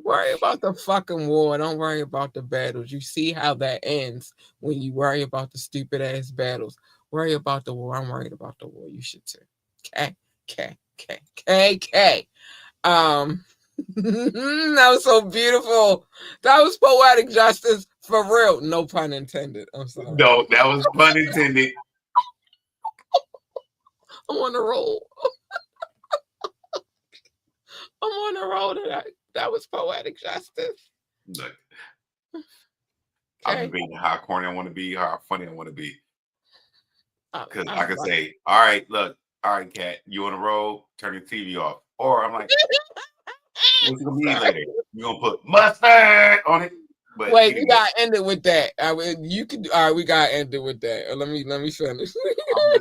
Worry about the fucking war. Don't worry about the battles. You see how that ends when you worry about the stupid ass battles. Worry about the war. I'm worried about the war. You should too. K K K K K. That was so beautiful. That was poetic justice for real. No pun intended. I'm sorry. No, that was pun intended. I'm on the roll. I'm on the roll tonight. That was poetic justice. Look, I'm Okay. debating how corny I want to be, how funny I want to be, because I'm I can say, "All right, look, all right, cat, you on the road? Turn your TV off," or I'm like, "What you gonna be sorry. later? You gonna put mustard on it?" But Wait, we anyway, gotta end it with that. I mean, you could. All right, we gotta end it with that. Let me finish. I'm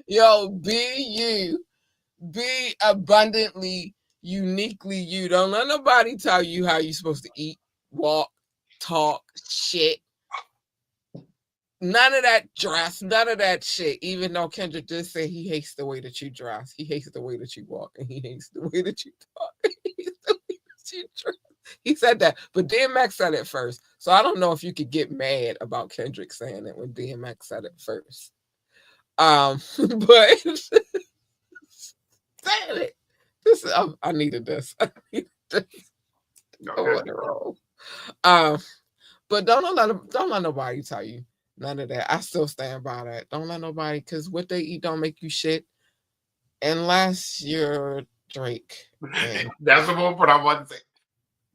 Yo, be you. Be abundantly, uniquely you. Don't let nobody tell you how you're supposed to eat, walk, talk, shit. None of that dress, none of that shit. Even though Kendrick did say he hates the way that you dress, he hates the way that you walk, and he hates the way that you talk. He hates the way that you dress. He said that, but DMX said it first. So I don't know if you could get mad about Kendrick saying it when DMX said it first. But damn it, this I needed this. I needed this. okay. Oh, on the roll. Um, but don't let nobody tell you none of that. I still stand by that. Don't let nobody, because what they eat don't make you shit unless you're Drake. And That's the one part I want to say.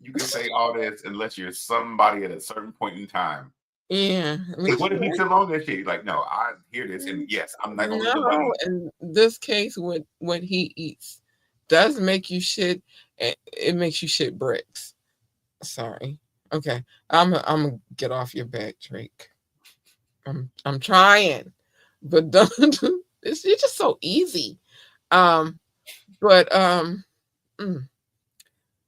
You can say all this unless you're somebody at a certain point in time. yeah, at Because least what if he's you're still on that shit? He's like, no, I hear this, and yes, I'm not gonna let no. nobody. In this case, what he eats does make you shit. It makes you shit bricks. Sorry. Okay, I'm gonna get off your back, Drake. I'm trying, but don't. It's just so easy. Um, but mm,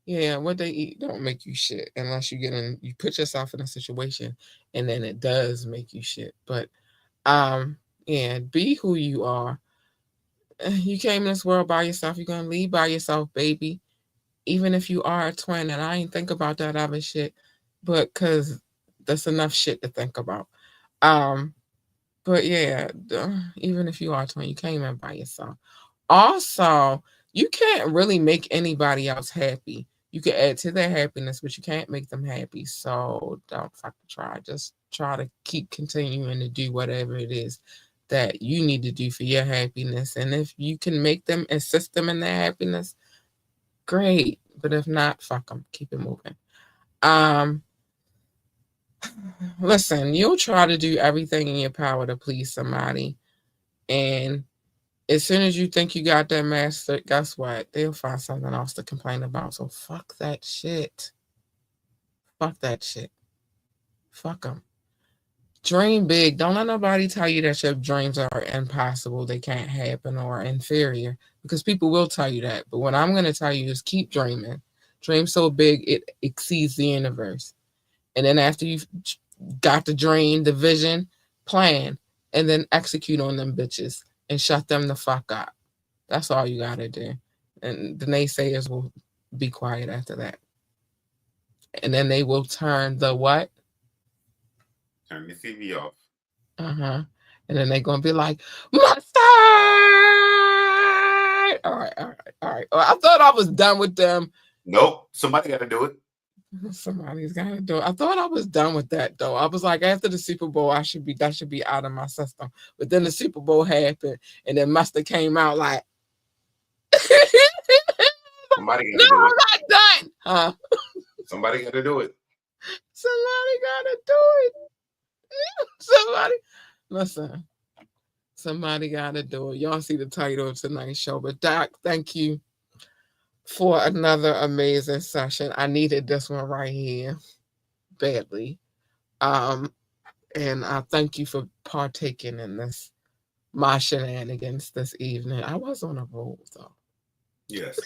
yeah, what they eat don't make you shit unless you put yourself in a situation, and then it does make you shit. But yeah, be who you are. You came in this world by yourself. You're gonna leave by yourself, baby. Even if you are a twin, and I ain't think about that other shit, but cause that's enough shit to think about. Um, but yeah, even if you are a twin, you came in by yourself. Also, you can't really make anybody else happy. You can add to their happiness, but you can't make them happy. So don't fucking try. Just try to keep continuing to do whatever it is that you need to do for your happiness. And if you can make them assist them in their happiness, great. But if not, fuck them. Keep it moving. Um, Listen, you'll try to do everything in your power to please somebody, and as soon as you think you got that mastered, guess what? They'll find something else to complain about. So fuck that shit. Fuck that shit. Fuck them. Dream big. Don't let nobody tell you that your dreams are impossible, they can't happen, or inferior. Because people will tell you that. But what I'm going to tell you is keep dreaming. Dream so big it exceeds the universe. And then after you've got the dream, the vision, plan, and then execute on them bitches and shut them the fuck up. That's all you gotta do. And the naysayers will be quiet after that. and then they will turn the what? Turn the TV off. Uh-huh. And then they're gonna be like, mustard! All right, all right, all right. Well, I thought I was done with them. Nope. Somebody got to do it. Somebody's gotta do it. I thought I was done with that though. I was like, after the Super Bowl, that should be out of my system. But then the Super Bowl happened, and then Mustard came out like, Somebody got no, to do it. I'm not done. Huh? Somebody got to do it. Somebody gotta do it. Somebody, listen. Somebody gotta do it. Y'all see the title of tonight's show. But Doc, thank you for another amazing session. I needed this one right here badly. Um, and I thank you for partaking in this my shenanigans this evening. I was on a roll though. Yes.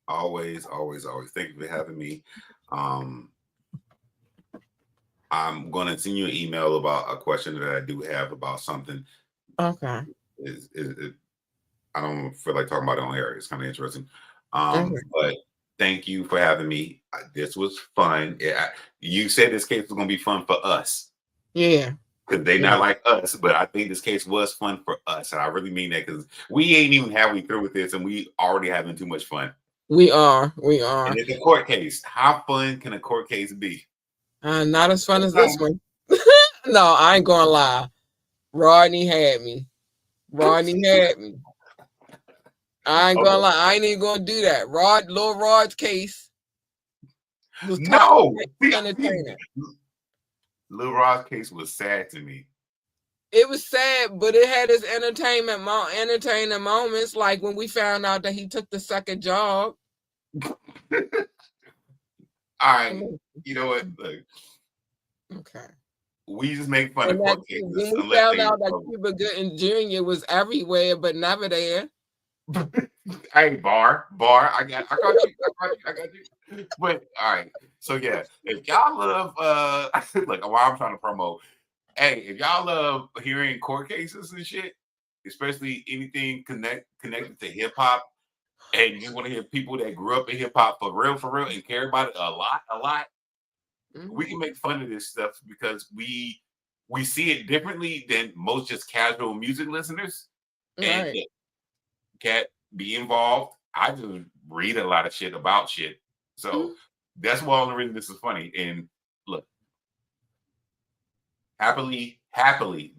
Always, always, always. Thank you for having me. I'm going to send you an email about a question that I do have about something. Okay. I don't feel like talking about it on air. It's kind of interesting. Okay. But thank you for having me. This was fun. You said this case was going to be fun for us. Yeah. Because they not like us, but I think this case was fun for us. And I really mean that because we ain't even halfway through with this and we already having too much fun. We are. We are. And it's a court case. How fun can a court case be? Not as fun as this one. No, I ain't gonna lie. Rodney had me. Rodney had me. I ain't gonna lie. I ain't even gonna do that. Lil Rod's case was entertaining. Lil Rod's case was sad to me. It was sad, but it had its entertaining moments, like when we found out that he took the second job. All right, you know what? Look, okay. We just make fun of court cases. When we found out that Cuba Gooding Jr. was everywhere but never there. Hey, bar, I got you. But all right, so yeah, if y'all love, look, while I'm trying to promote, hey, if y'all love hearing court cases and shit, especially anything connected to hip hop, and you want to hear people that grew up in hip hop for real, and care about it a lot, we can make fun of this stuff because we see it differently than most just casual music listeners. And can't be involved. I just read a lot of shit about shit. So that's why the reason this is funny. And look, happily,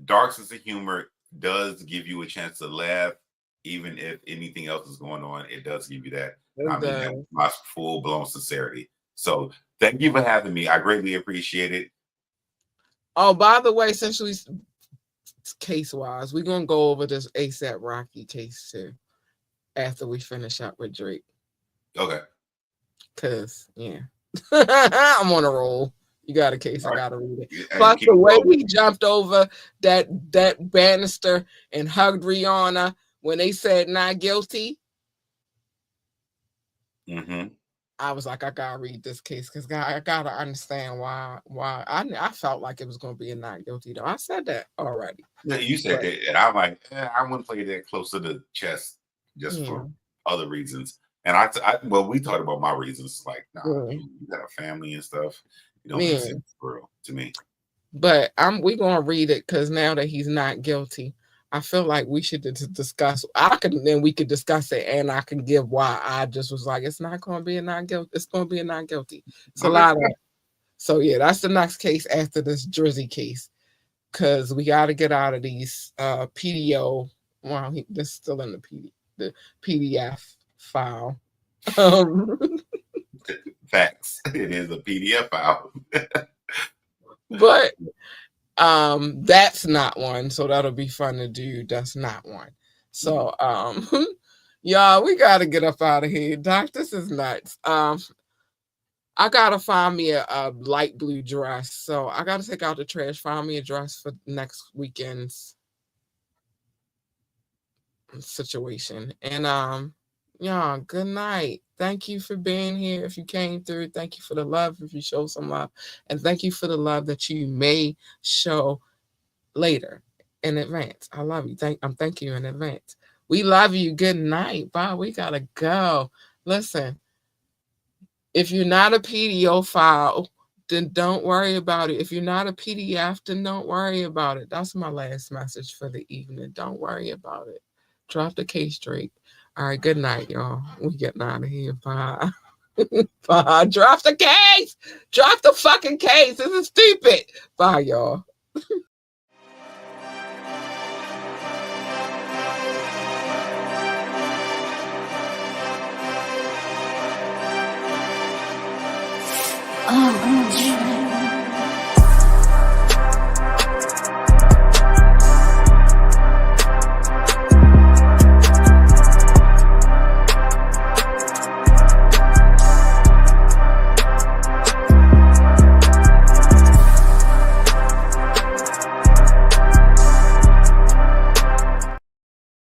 dark sense of humor does give you a chance to laugh, even if anything else is going on. It does give you that. I mean, that's my full-blown sincerity. So thank you for having me. I greatly appreciate it. Oh, by the way, essentially, case-wise, we're going to go over this ASAP Rocky case, too, after we finish up with Drake. Okay. Because, yeah. I'm on a roll. You got a case, I got to read it. Plus, the way he jumped over that banister and hugged Rihanna when they said not guilty. I was like, I gotta read this case because I gotta understand why. I felt like it was gonna be a not guilty though. I said that already. Yeah, you said that, and I'm like, I wouldn't play that close to the chest just for other reasons. And well, we talked about my reasons. Like, you got a family and stuff. You don't make sense for real to me. But we're gonna read it because now that he's not guilty, I feel like we should discuss. We could discuss it, and I can give why I just was like, it's not going to be a not guilty. It's going to be a not guilty. It's a lot of. So yeah, that's the next case after this Drizzy case, because we got to get out of these PDO. Wow, this is still in the PDF file. Facts. It is a PDF file. But. That's not one, so that'll be fun to do. That's not one. So y'all, we gotta get up out of here. Doc, this is nuts. I gotta find me a light blue dress. So I gotta take out the trash, find me a dress for next weekend's situation. And y'all, good night. Thank you for being here. If you came through, thank you for the love. If you show some love, and thank you for the love that you may show later in advance. I love you. Thank you in advance. We love you. Good night. Bye. We gotta go. Listen, If you're not a pedophile, then don't worry about it. If you're not a PDF, then don't worry about it. That's my last message for the evening. Don't worry about it. Drop the case straight. All right, good night, y'all. We getting out of here. Bye. Bye. Drop the case. Drop the fucking case. This is stupid. Bye, y'all. OMG.